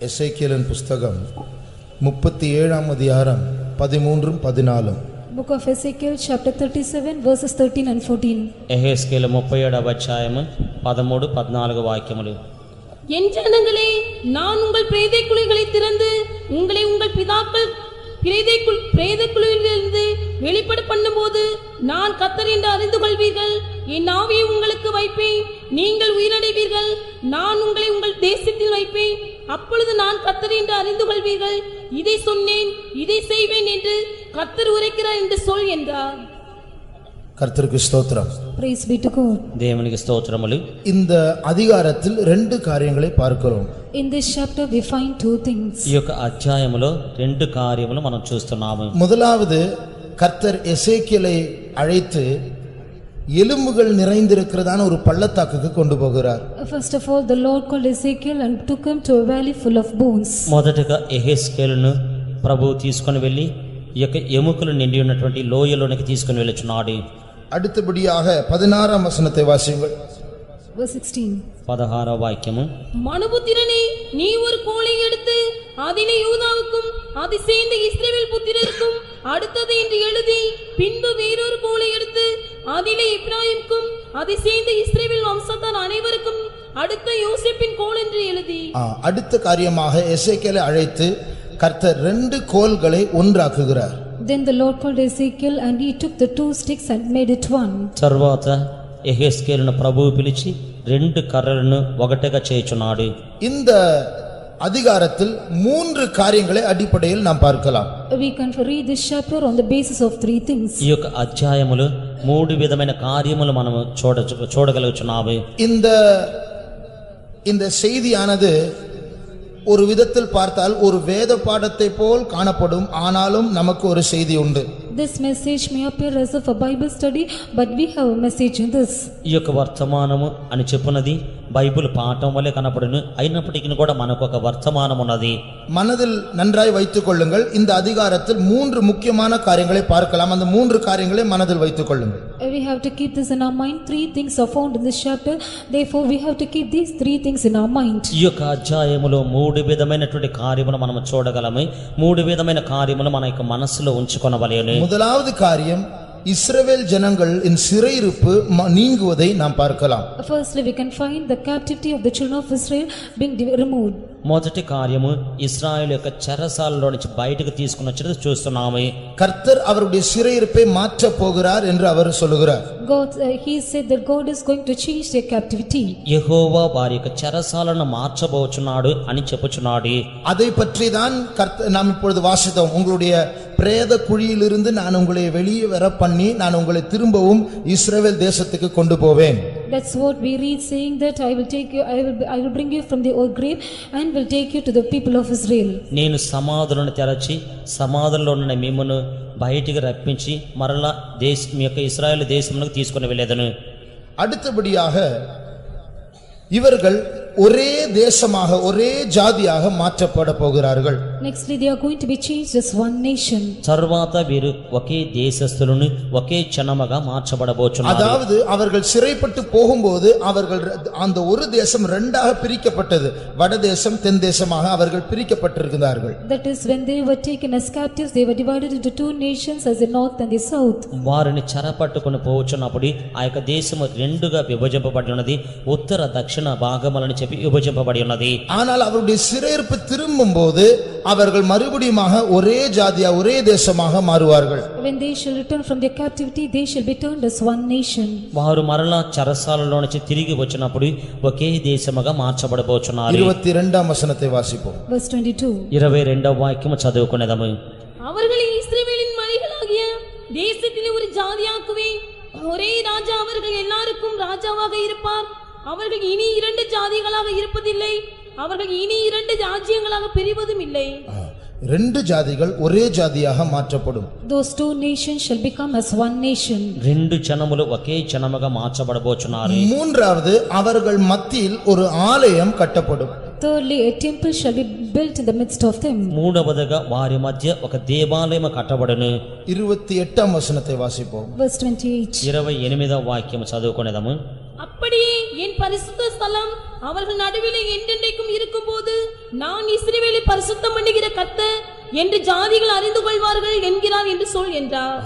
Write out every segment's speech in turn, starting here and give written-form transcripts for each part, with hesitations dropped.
எசேக்கியேலின் புஸ்தகம் 37ஆம் அதிகாரம் 13-14. Book of Ezekiel chapter 37 verses 13 and 14. எஹெஸ்கேல் 37వ అధ్యాయము 13-14 వాక్యములు. என் ஜனங்களே, நான் உங்கள் பிரேத குழிகளை திறந்து உங்களை உங்கள் பிதாக்கள் பிரேத குழியிலிருந்து வெளிப்பட பண்ணும்போது நான் கர்த்தர் என்று அறிந்து கொள்வீர்கள். என் ஆவியை உங்களுக்கு வைப்பேன், நீங்கள் உயிரடைவீர்கள். நான் உங்களை உங்கள் தேசத்தில் வைப்பேன், அப்பொழுது நான் கர்த்தர் என்று அறிந்து கொள்வீர்கள். இதை சொன்னேன், இதை செய்வேன் என்று கர்த்தர் உரைக்கிறார் என்று சொல் என்றார். கர்த்தருக்கு ஸ்தோத்திரம். Praise be to God. దేవునికి స్తోత్రములు. இந்த அதிகாரத்தில் ரெண்டு காரியங்களை பார்க்கிறோம். In this chapter we find two things. ఈ యొక్క అధ్యాయములో రెండు కార్యములు మనం చూస్తున్నాము. முதலாவது, கர்த்தர் எசேக்கியேலை அழைத்து எலும்புகள் நிறைந்திருக்கிறதான ஒரு பள்ளத்தாக்குக்கு கொண்டு போகிறார். First of all, the Lord called Ezekiel and took him to a valley full of bones. మొదటగా ఎహెస్కేలును ప్రభువు తీసుకొని వెళ్ళి ఈ యొక్క ఎముకలు నిండి ఉన్నటువంటి లోయలోనికి తీసుకొని వెళ్ళుచున్నాడు. அடுத்தபடியாக 16ஆம் வசனத்தை வாசியுங்கள். Verse 16. 16వ వాక్యము. மனுபுத்திரனே, நீ ஒரு கோலை எடுத்து அதிலே யூதாவுக்கும் அதை சேர்ந்த இஸ்ரவேல் புத்திரருக்கும் அடுத்தது என்று எழுதி, பின்பு வேறொரு கோலை எடுத்து அதிலே எப்பிராயீமுக்கும் அதை சேர்ந்த இஸ்ரவேல் வம்சத்தார் அனைவருக்கும் அடுத்த யோசேப்பின் கோல் என்று எழுதி. அடுத்த காரியமாக எசேக்கியேலை அழைத்து கர்த்தர் ரெண்டு கோல்களை ஒன்றாக்குகிறார். Then the Lord called Ezekiel and he took the two sticks and made it one. తర్వాత ఎహెస్కేలును ప్రభువు పిలిచి రెండు కర్రలను ఒకటిగా చేయుచున్నాడు. இந்த அதிகாரத்தில் மூன்று காரியங்களை அடிப்படையில் நாம் பார்க்கலாம். We can read this chapter on the basis of three things. ఈ యొక్క అధ్యాయములో మూడు విధమైన కార్యములు మనం చూడగలుగుచున్నాము. இந்த செய்தியானது ஒரு விதத்தில் பார்த்தால் ஒரு வேத பாடத்தை போல் காணப்படும். ஆனாலும் நமக்கு ஒரு செய்தி உண்டு. This message may appear as of a Bible study, but we have a message in this. ఈ యొక్క వర్తమానము అని చెప్పునది బైబిల్ పాఠం వలె కనపడును. అయినప్పటికీ కూడా మనకు ఒక వర్తమానం ఉన్నది. மனதில் நன்றாய் வைத்துக் கொள்ளுங்கள். இந்த அதிகாரத்தில் மூன்று முக்கியமான காரியங்களை பார்க்கலாம். அந்த மூன்று காரியங்களை மனதில் வைத்துக் கொள்ளுங்கள். We have to keep this in our mind. Three things are found in this chapter. Therefore we have to keep these three things in our mind. ఈ యొక్క అధ్యాయములో మూడు విధమైనటువంటి కార్యములు మనం చూడగలము. మూడు విధమైన కార్యములు మన యొక్క మనస్సులో ఉంచుకొనవలెను. முதலாவது காரியம், இஸ்ரவேல் ஜனங்கள் இன் சிறையிருப்பு நீங்குவதை நாம் பார்க்கலாம். Firstly, we can find the captivity of the children of Israel being removed. మొదటి కార్యము ఇశ్రాయేలు యొక్క చెరసాలలో నుంచి బయటకు తీసుకుని వచ్చేది చూస్తున్నాము. கர்த்தர் அவருடைய சிறையிருப்பை மாற்ற போகிறார் என்று அவர் சொல்லுகிறார். God, he said that God is going to change their captivity. యెహోవా వారి యొక్క చెరసాలను మార్చబోచున్నాడు అని చెప్పుచున్నాడు. அதை பற்றி தான் நாம் இப்பொழுது வாசித்தோம். உங்களுடைய பிரேத குழியிலிருந்து நான் உங்களை வெளியே வர பண்ணி நான் உங்களை திரும்பவும் இஸ்ரவேல் தேசத்துக்கு கொண்டு போவேன். That's what we read, saying that I will take you, I will bring you from the old grave and will take you to the people of Israel. నేను సమాధులను తెరచి సమాధుల్లో ఉన్న మిమ్మును బయటికి రప్పించి మరలా మీ యొక్క ఇశ్రాయేలు దేశమునకు తీసుకొని వెళ్ళేదను. அடுத்தபடியாக இவர்கள் ஒரே தேசமாக ஒரே ஜாதியாக மாற்றப்பட போகிறார்கள். Nextly, they are going to be changed as one nation. తర్వాత వీరు ఒకే దేశస్థులను ఒకే జనముగా మార్చబడబోచున్నారు. அதாவது அவர்கள் சிறைப்பட்டு போகும்போது அவர்கள் அந்த ஒரு தேசம் இரண்டாக பிரிக்கப்பட்டது. வடதேசம் தென் தேசமாக அவர்கள் பிரிக்கப்பட்டிருக்கிறார்கள். That is, when they were taken as captives, they were divided into two nations, as the north and the south. వారిని చెరపట్టుకొని పోవచ్చున్నప్పుడు ఆ యొక్క దేశము రెండుగా విభజింపబడి ఉన్నది. ఉత్తర దక్షిణ భాగములని చెప్పి విభజింపబడి ఉన్నది. ஆனால் அவருடைய சிறையிருப்பு திரும்பும்போது அவர்கள் மறுபடியுமாக ஒரே ஜாதியா ஒரே தேசமாக மாறுவார்கள். When they shall return from their captivity, they shall be turned as one nation. వారు మరలా చెరసాలలో నుంచి తిరిగి వచ్చినప్పుడు ఒకే దేశముగా మార్చబడబోచున్నారు. 22ஆம் வசனத்தை வாசிப்போம். Verse 22. 22వ వాక్యము చదువుకునేదము. அவர்களை இஸ்ரவேலின் மலைகளாகிய தேசத்திலே ஒரு ஜாதியாக்குவேன். ஒரே ராஜா அவர்கள் எல்லாருக்கும் ராஜாவாக இருப்பார். அவர்கள் இனி இரண்டு ஜாதிகளாக இருப்பதில்லை. அவர்கள் இனி இரண்டு ராஜ்யங்களாக பிரிவதும் இல்லை. ரெண்டு ஜாதிகள் ஒரே ஜாதியாக மாற்றப்படும். Those two nations shall become as one nation. రెండు జనములు ఒకే జనముగా మార్చబడబోచున్నారు. மூன்றாவது, அவர்கள் மத்தியில் ஒரு ஆலயம் கட்டப்படும். Thirdly, a temple shall be built in the midst of them. మూడవదిగా వారి మధ్య ఒక దేవాలయం కట్టబడును. 28ஆம் வசனத்தை வாசிப்போம். Verse 28. 28వ వాక్యం చదువుకునేదము. அப்படியே என் பரிசுத்த ஸ்தலம் அவர்கள் நடுவிலே என்றென்றைக்கும் இருக்கும்போது நான் இஸ்ரவேலை பரிசுத்தம் பண்ணுகிற கர்த்தர் என்று ஜாதிகள் அறிந்து கொள்வார்கள் என்கிறார் என்று சொல் என்றார்.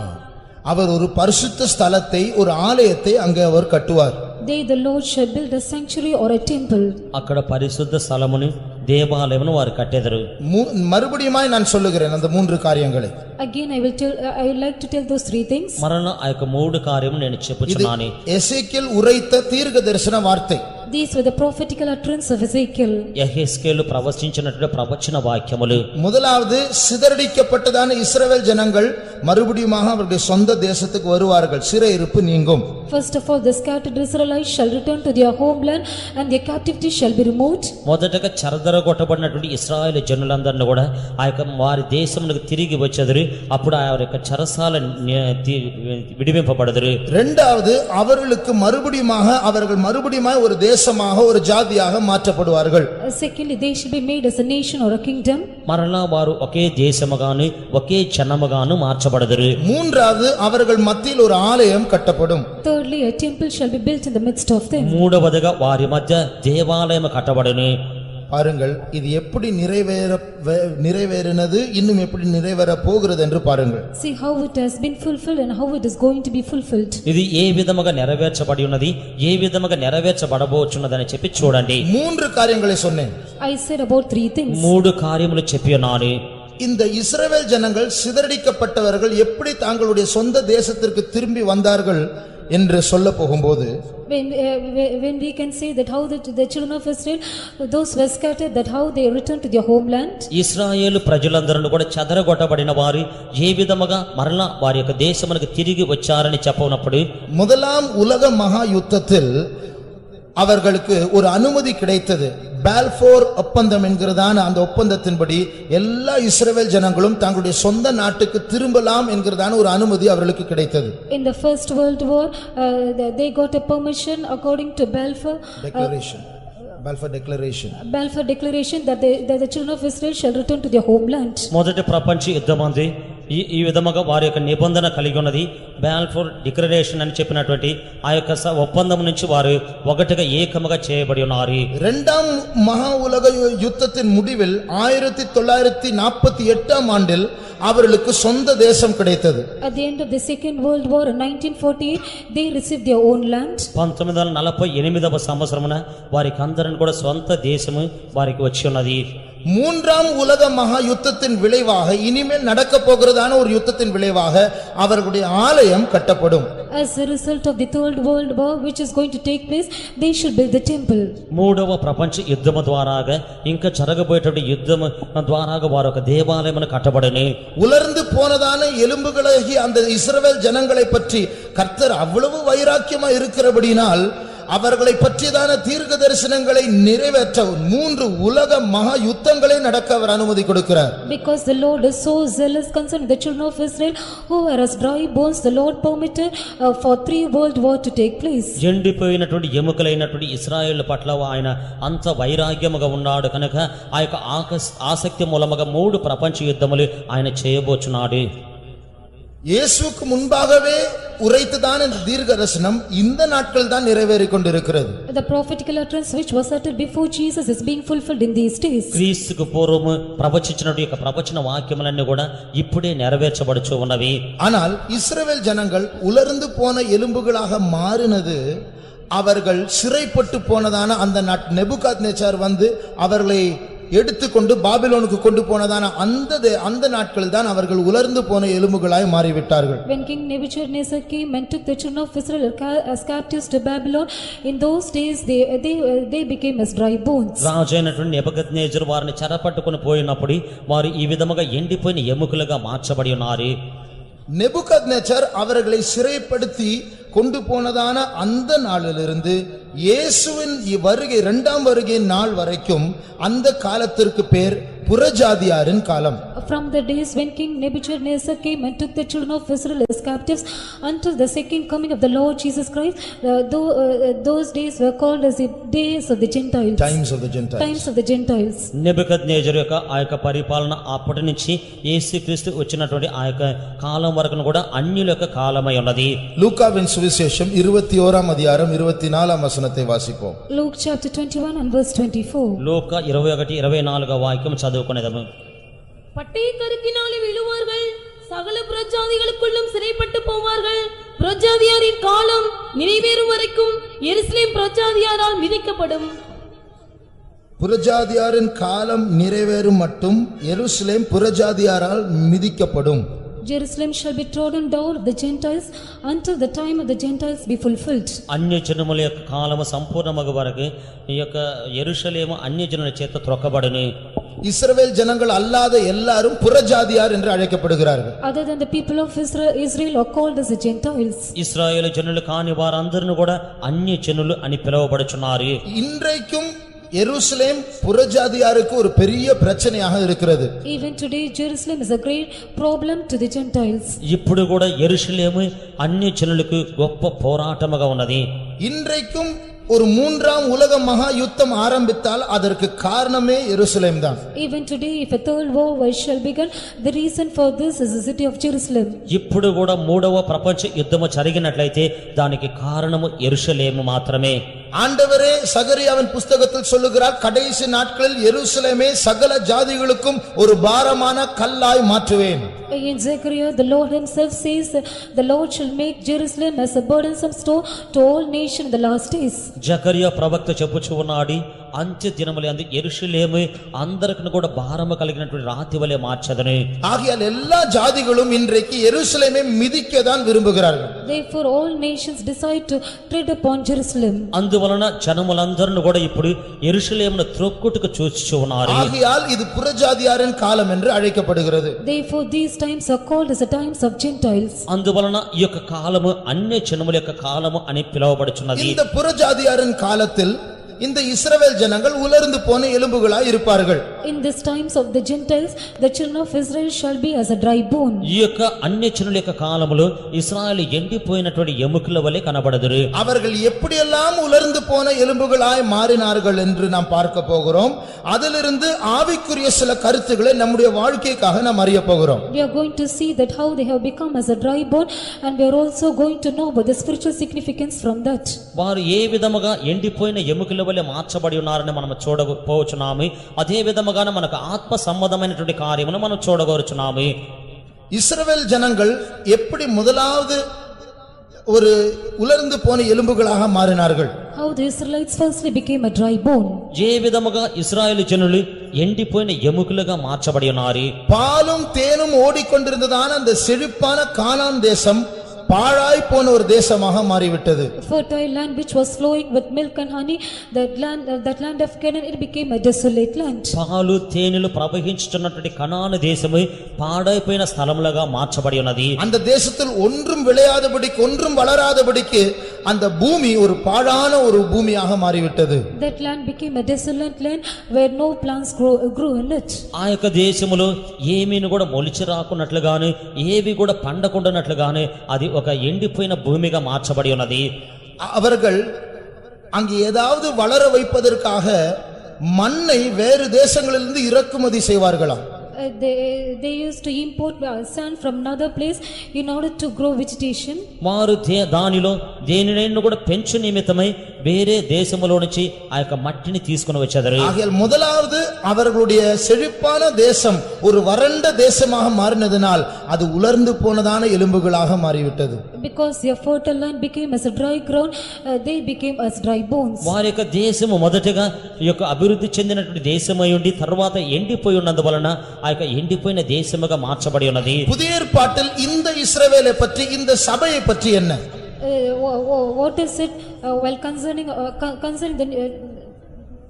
அவர் ஒரு பரிசுத்த ஸ்தலத்தை, ஒரு ஆலயத்தை அங்கே அவர் கட்டுவார். They, the Lord, shall build a sanctuary or a temple. అక్కడ పరిశుద్ధ స్థలమును దేవాలయమును వారు కట్టెదరు. மறுபடியுமாய் நான் சொல்லுகிறேன் அந்த மூன்று காரியங்களை. Again I would like to tell those three things. మరలా ఆ యొక్క మూడు కార్యము నేను చెప్పుచున్నాను. எசேக்கியேல் உரைத்த தீர்க்க தரிசன வார்த்தை. These were the prophetical utterance of Ezekiel. యెహెజ్కేలు ప్రవచించినటువంటి ప్రవచన వాక్యములు. முதலாவது, சிதறடிக்கப்பட்டதான இஸ்ரவேல் ஜனங்கள் மறுபடியுமாக அவருடைய சொந்த தேசத்துக்கு வருவார்கள், சிறையிருப்பு நீங்கும். First of all, the scattered Israelites shall return to their homeland and their captivity shall be removed. మొదటగా చెరదరగొట్టబడినటువంటి ఇశ్రాయేలు జనులందరినీ కూడా ఆ యొక్క వారి దేశమునకు తిరిగి వచ్చేదరు. అప్పుడు ఆ యొక్క చెరసాల విడిపింపబడదురు. இரண்டாவது, அவர்களுக்கு அவர்கள் மறுபடியுமாக ஒரு தேசமாக, ஒரு ஜாதியாக மாற்றப்படுவார்கள். Secondly, they shall be made as a nation or a kingdom. మరలా వారు ఒకే దేశముగాను ఒకే జనముగాను మార్చబడదురు. மூன்றாவது, அவர்கள் மத்தியில் ஒரு ஆலயம் கட்டப்படும். Thirdly, a temple shall be built in the midst of them. మూడవదిగా వారి మధ్య దేవాలయం కట్టబడును. பாருங்கள், இது எப்படி நிறைவேறினது, இன்னும் எப்படி நிறைவேற போகிறது என்று பாருங்கள். See how it has been fulfilled and how it is going to be fulfilled. ఇది ఏ విధముగా నెరవేర్చబడి ఉన్నది, ఏ విధముగా నెరవేర్చబడబోచున్నదని చెప్పి చూడండి. மூன்று காரியங்களை சொன்னேன். I said about three things. మూడు కార్యములు చెప్పినాను. இந்த இஸ்ரவேல் ஜனங்கள் சிதறடிக்கப்பட்டவர்கள் எப்படி தங்களுடைய சொந்த தேசத்திற்கு திரும்பி வந்தார்கள் என்று சொல்ல போகும்போது, when we can say that how the children of Israel, those were scattered, that how they returned to their homeland. ఇశ్రాయేలు ప్రజలందరూ కూడా చెదరగొట్టబడిన వారు ఏ విధముగా మరలా వారి యొక్క దేశమునకు తిరిగి వచ్చారని చెప్పనప్పుడు, முதலாம் உலக மகா யுத்தத்தில் அவர்களுக்கு ஒரு அனுமதி கிடைத்தது. பால்போர் ஒப்பந்தம் என்கிறதான அந்த ஒப்பந்தத்தின்படி எல்லா இஸ்ரவேல் ஜனங்களும் தங்களுடைய சொந்த நாட்டுக்கு திரும்பலாம் என்கிறதான ஒரு அனுமதி அவர்களுக்கு கிடைத்தது. In the First World War, they got a permission according to Balfour Declaration. Balfour Declaration that the children of Israel shall return to their homeland. మొదటి ప్రపంచ యుద్ధమంది ఈ విధముగా వారి యొక్క నిబంధన కలిగి ఉన్నది. బాల్ఫోర్ డిక్లరేషన్ అని చెప్పినటువంటి ఆ యొక్క ఒప్పందం నుంచి వారు ఒకటిగా ఏకముగా చేయబడి ఉన్నారు. இரண்டாம் மகா உலக யுத்தத்தின் முடிவில் 1948ஆம் ஆண்டில் அவர்களுக்கு சொந்த தேசம் கிடைத்தது. At the end of the Second World War in 1948, they received their own land. 1948వ సంవత్సరమున వారికి అందరిని కూడా సొంత దేశము వారికి వచ్చి ఉన్నది. மூன்றாம் உலக மகா யுத்தத்தின் விளைவாக, இனிமேல் நடக்க போகிறதான ஒரு யுத்தத்தின் விளைவாக அவர்களுடைய ஆலயம் கட்டப்படும். As a result of the Third World War which is going to take place, they should build the temple. మూడవ ప్రపంచ యుద్ధము ద్వారాగా ఇంకా జరగబోయేటువంటి యుద్ధము ద్వారాగా వారు ఒక దేవాలయమును కట్టబడని. உலர்ந்து போனதான எலும்புகளாகிய அந்த இஸ்ரவேல் ஜனங்களை பற்றி கர்த்தர் அவ்வளவு வைராக்கியமா இருக்கிறபடினால் அவர்களை பற்றியதான தீர்க்க தரிசனங்களை நிறைவேற்ற 3 உலக மகா யுத்தங்களை நடக்க அவர் அனுமதி கொடுக்கிறார். Because the Lord is so zealous concerning the children of Israel who are as dry bones, the Lord permitted for 3 world war to take place. ఎండిపోయినటువంటి ఎముకలైనటువంటి ఇశ్రాయేలు పట్ల ఆయన అంత వైరాగ్యముగా ఉన్నాడు కనుక ఆ యొక్క ఆసక్తి మూలముగా 3 ప్రపంచ యుద్ధములు ఆయన చేయబోచున్నాడు. இயேசுவுக்கு முன்பாகவே உரைத்ததான இந்த தீர்க்கதரிசனம் இந்த நாட்கள் தான் நிறைவேறிக் கொண்டிருக்கிறது. The prophetical utterance which was uttered before Jesus is being fulfilled in these days. క్రీస్తుకు పూర్వము ప్రవచించినటువంటి యొక్క ప్రవచన వాక్యములన్నీ కూడా ఇప్పుడే నెరవేర్చబడుచు ఉన్నవి. ஆனால் இஸ்ரவேல் ஜனங்கள் உலர்ந்து போன எலும்புகளாக மாறினது அவர்கள் சிறைப்பட்டு போனதான அந்த நேபுகாத்நேச்சார் வந்து அவர்களை எடுத்துக்கொண்டு பாபிலோனுக்கு கொண்டு போனதான அந்த நாட்கள் தான் அவர்கள் உலர்ந்து போன எலும்புகளாய் மாறிவிட்டார்கள். When King Nebuchadnezzar came and took the children of Israel as captives to Babylon, in those days they became as dry bones. రాజైనటువంటి నెబుకద్నెజరు వారిని చెరపట్టుకొని పోయినప్పుడు వారు ఈ విధముగా ఎండిపోయిన ఎముకలుగా మార్చబడి ఉన్నారు. நேபுகாத்நேச்சார் அவர்களை சிறைப்படுத்தி கொண்டு போனதான அந்த நாளிலிருந்து இயேசுவின் வருகை, இரண்டாம் வருகை நாள் வரைக்கும் அந்த காலத்திற்கு பேர் புறஜாதியாரின் காலம். From the days when King Nebuchadnezzar came and took the children of Israel as captives until the second coming of the Lord Jesus Christ, those days were called as the days of the Gentiles. Times of the Gentiles. Times of the Gentiles. నెబుకద్నెజరు యొక్క ఆ యొక్క పరిపాలన అప్పటి నుంచి యేసుక్రీస్తు వచ్చినటువంటి ఆ యొక్క కాలం వరకు కూడా అన్యుల యొక్క కాలమై ఉన్నది. லூக்காவின் சுவிசேஷம் 21ஆம் அதிகாரம் 24ஆம் வசனத்தை வாசிப்போம். Luke chapter 21 and verse 24. లూకా 21:24 వాక్యం చదువుకునేదము. பட்டயக்கருக்கினாலே விழுவார்கள், சகல பிரஜாதிகளுக்குள்ளும் சிறைப்பட்டு போவார்கள். பிரஜாதியாரின் காலம் நிறைவேறும் வரைக்கும் எருசலேம் பிரஜாதியாரால் மிதிக்கப்படும். புறஜாதியாரின் காலம் நிறைவேறும் மட்டும் எருசலேம் புறஜாதியாரால் மிதிக்கப்படும். Jerusalem shall be trodden down of the Gentiles until the time of the Gentiles be fulfilled. అన్య జనముల యొక్క కాలము సంపూర్ణమగు వరకు ఈ యొక్క యెరూషలేము అన్య జనుల చేత త్రొక్కబడును. இஸ்ரவேல் ஜனங்கள் அல்லாத எல்லாரும் புறஜாதியார் என்று அழைக்கப்படுகிறார்கள். Other than the people of Israel are called as the Gentiles. ఇశ్రాయేలు జనులు కాని వారందరూ కూడా అన్య జనులు అని పిలువబడుచున్నారు. இன்றைக்கும் எருசலேம் புறஜாதியாருக்கு ஒரு பெரிய பிரச்சனையாக இருக்கிறது. Even today Jerusalem is a great problem to the Gentiles. ఇప్పుడు కూడా యెరూషలేము అన్య జనులకు గొప్ప పోరాటముగా ఉన్నది. இன்றைக்கும் ஒரு மூன்றாம் உலக மகா யுத்தம் ஆரம்பித்தால் அதற்கு காரணமே எருசலேம் தான். Even today if a third war shall begin, the reason for this is the city of Jerusalem. ఇప్పుడు కూడా మూడవ ప్రపంచ యుద్ధము జరిగినట్లయితే దానికి కారణము యెరూషలేము మాత్రమే. ஆண்டவரே சகரியாவின் புத்தகத்தில் சொல்லுகிறார், கடைசி நாட்களில் எருசலேமை சகல ஜாதிகளுக்கும் ஒரு பாரமான கல்லாய் மாற்றுவேன். In Zechariah the Lord himself says the Lord shall make Jerusalem as a burdensome stone to all nations in the last days. Zechariah ప్రవక్త చెప్పుచూ ఉన్నాడు, అంత్య దినములందు యెరూషలేము అందరికీ కూడా భారము కలిగినటువంటి రాతి వలె మార్చదను. ஆகையால் எல்லா ஜாதிகளும் இன்றைக்கு எருசலேமை மிதிக்க தான் விரும்புகிறார்கள். Therefore all nations decide to tread upon Jerusalem. అందువలన జనములందరూ కూడా ఇప్పుడు యెరూషలేమును త్రొక్కుటకు చూచుచూ ఉన్నారు. ஆகையால் இது புறஜாதியாரின் காலம் என்று அழைக்கப்படுகிறது. Therefore these times are called as the times of Gentiles. అందువలన ఈ యొక్క కాలము అన్య జనముల యొక్క కాలము అని పిలువబడుచున్నది. இந்த புறஜாதியாரின் காலத்தில் இந்த இஸ்ரவேல் ஜனங்கள் உலர்ந்து போன எலும்புகளாய் இருப்பார்கள். In this times of the Gentiles the children of Israel shall be as a dry bone. ఈ యొక్క అన్య జనుల యొక్క కాలములో ఇశ్రాయేలు ఎండిపోయినటువంటి ఎముకల వలె కనబడదురు. அவர்கள் எப்படியெல்லாம் உலர்ந்து போன எலும்புகளாய் மாறினார்கள் என்று நாம் பார்க்க போகிறோம். அதிலிருந்து ஆவிக்குரிய சில கருத்துக்களை நம்முடைய வாழ்க்கைக்காக நாம் அறிய போகிறோம். We are going to see that how they have become as a dry bone, and we are also going to know about the spiritual significance from that. వారు ఏ విధముగా ఎండిపోయిన ఎముకల వలె మార్చబడి ఉన్నారని మనం చూడకపోవచ్చున్నాము. అదే విధముగానే మనకు ఆత్మ సంబంధమైనటువంటి కార్యమును మనం చూడగోరుచున్నాము. இஸ்ரவேல் ஜனங்கள் எப்படி முதலாவது ஒரு உலர்ந்து போன எலும்புகளாக மாறினார்கள்? How the Israelites firstly became a dry bone. ఏ విధముగా ఇశ్రాయేలు జనులు ఎండిపోయిన ఎముకలుగా మార్చబడి ఉన్నారు. பாலும் தேனும் ஓடிக்கொண்டிருந்ததான அந்த செழிப்பான கானான் தேசம் பாழாய் போன ஒரு தேசமாக மாறிவிட்டது. Fertile land which was flowing with milk and honey, that land of Canaan, it became a desolate land. పాలు తేనెలు ప్రవహించుచున్నటువంటి కనాను దేశము పాడైపోయిన స్థలములుగా మార్చబడి ఉన్నది. அந்த தேசத்தில் ஒன்றும் விளையாதபடிக்கு ஒன்றும் வளராதபடிக்கு அந்த பூமி ஒரு பாழான ஒரு பூமியாக மாறிவிட்டது. That land became a desolate land where no plants grew in it. ఆ యొక్క దేశములో ఏమీను కూడా మొలిచి రాకున్నట్లుగాను ఏవి కూడా పండకుండానట్లుగాను అది ఒక ఎండిపోయిన భూమిగా మార్చబడి ఉన్నది. அவர்கள் அங்கே ஏதாவது வளர வைப்பதற்காக மண்ணை வேறு தேசங்களிலிருந்து இறக்குமதி செய்வார்களாம். They used to import sand from another place in order to grow vegetation. వారు దానిలో దేనినైనా కూడా పెంచు నిమిత్తమై వేరే దేశములో నుంచి ఆ యొక్క మట్టిని తీసుకుని వచ్చారు. ஆகையால் முதலாவது அவர்களுடைய செழிப்பான தேசம் ஒரு வறண்ட தேசமாக மாறினதினால் அது உலர்ந்து போனதான எலும்புகளாக மாறிவிட்டது. Because their fertile land became as a dry ground, they became as dry bones. వారి యొక్క దేశము మొదటగా ఈ యొక్క అభివృద్ధి చెందినటువంటి దేశమై ఉండి తర్వాత ఎండిపోయి ఉన్నందువలన ఆ యొక్క ఎండిపోయిన దేశముగా మార్చబడి ఉన్నది. புதிய ஏற்பாட்டில் இந்த இஸ்ரவேலை பற்றி இந்த சபையை பற்றி என்ன? What is it while concerning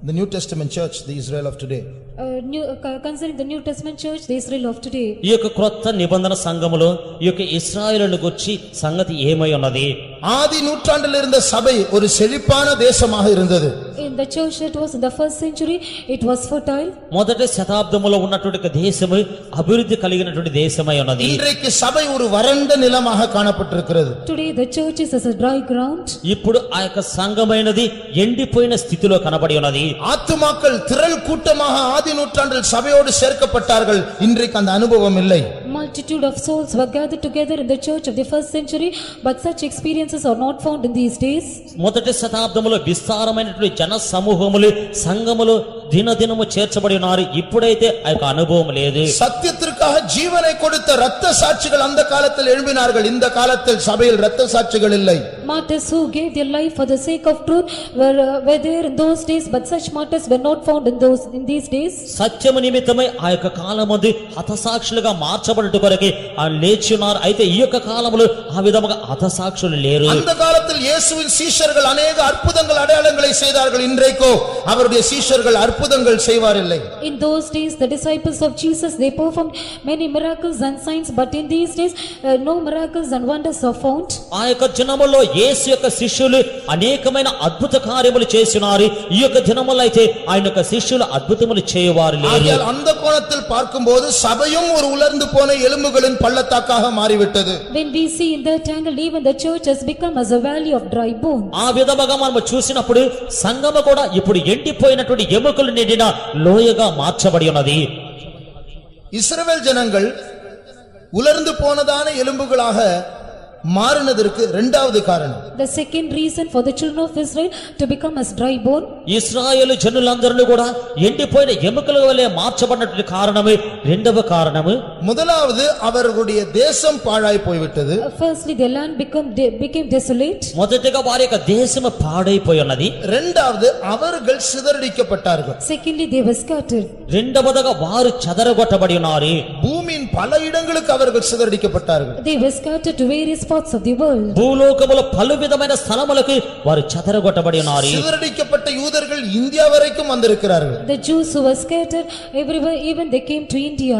The New Testament church, the Israel of today. Concerning the New Testament church, the Israel of today. ఈ యొక్క క్రొత్త నిబంధన సంఘములో ఈ యొక్క ఇశ్రాయేలును గురించి సంగతి ఏమై ఉన్నది? ஆதி நூற்றாண்டில் இருந்த சபை ஒரு செழிப்பான தேசமாக இருந்தது. In the church that was in the first century, it was fertile. మొదటి శతాబ్దములో ఉన్నటువంటి దేశము అభివృద్ధి కలిగినటువంటి దేశమై ఉన్నది. இன்றைக்கு சபை ஒரு வறண்ட நிலமாக காணப்பட்டிருக்கிறது. Today the church is as a dry ground. ఇప్పుడు ఆ యొక్క సంఘమైనది ఎండిపోయిన స్థితిలో కనబడి ఉన్నది. ஆத்துமாக்கள் திரள் கூட்டமாக ஆதி நூற்றாண்டில் சபையோடு சேர்க்கப்பட்டார்கள். இன்றைக்கு அந்த அனுபவம் இல்லை. Multitude of souls were gathered together in the church of the first century, but such experiences are not found in these days. మొదటి శతాబ్దములో విస్తారమైనటువంటి జన సమూహములు సంఘములు దినదినము చేర్చబడి ఉన్నారు. ఇప్పుడైతే ఆ యొక్క అనుభవం లేదు. சத்தியத்திற்காக ஜீவனை கொடுத்த இரத்த சாட்சிகள் அந்த காலத்தில் எழும்பினார்கள். இந்த காலத்தில் சபையில் இரத்த சாட்சிகள் இல்லை. Martyrs who gave their life for the sake of truth were there in those days, but such martyrs were not found in these days. సత్యము నిమిత్తమై ఆ యొక్క కాలమందు హతసాక్షులుగా మార్చబడుట కొరకే ఆ లేచి ఉన్నారు. అయితే ఈ యొక్క కాలములో ఆ విధముగా హతసాక్షులు లేరు. அந்த காலத்தில் இயேசுவின் சீஷர்கள் अनेक அற்புதங்கள் அடையாளங்களை செய்தார்கள். இன்றைக்கோ அவருடைய சீஷர்கள் அற்புதங்கள் செய்வாரில்லை. In those days the disciples of Jesus, they performed many miracles and signs, but in these days no miracles and wonders are found. ఆ యొక్క దినములో యేసు యొక్క శిష్యులు అనేకమైన అద్భుత కార్యములు చేస్తున్నారు. ఈ యొక్క దినములో అయితే ఆయన యొక్క శిష్యులు అద్భుతములు చేయవారు లేరు. அந்த கோணத்தில் பார்க்கும்போது சபையும் ஒரு உலர்ந்து போன எலும்புகளின் பள்ளத்தாக்காக மாறிவிட்டது. When we see in that angle, even the church has become as a valley of dry bones. ఆ విధముగా మనం చూసినప్పుడు సంఘము కూడా ఇప్పుడు ఎండిపోయినటువంటి ఎముకలు నిండిన లోయగా మార్చబడి ఉన్నది. இஸ்ரவேல் ஜனங்கள் உலர்ந்து போனதான எலும்புகளாக மாறினதற்கு இரண்டாவது காரணம். The second reason for the children of Israel to become as dry bone, ఇశ్రాయేలు జనులందరూ కూడా ఎండిపోయిన ఎముకల వలె మార్చబడినటువంటి కారణమే రెండవ కారణము. முதலாவது அவர்களுடைய தேசம் பாழாய் போய்விட்டது. firstly their land became desolate. మొదటిగా వారి యొక్క దేశము పాడైపోయి ఉన్నది. இரண்டாவது அவர்கள் சிதறடிக்கப்பட்டார்கள். Secondly they were scattered. రెండవదిగా వారు చెదరగొట్టబడి ఉన్నారు. பூமியின் பல இடங்களுக்கு அவர்கள் சிதறடிக்கப்பட்டார்கள். They were scattered to various parts of the world. భూలోకములో పలు విధమైన స్థలములకు వారు చెదరగొట్టబడి ఉన్నారు. சிதறடிக்கப்பட்ட யூதர்கள் இந்தியா வரைக்கும் வந்திருக்கிறார்கள். The Jews who were scattered everywhere, even they came to India.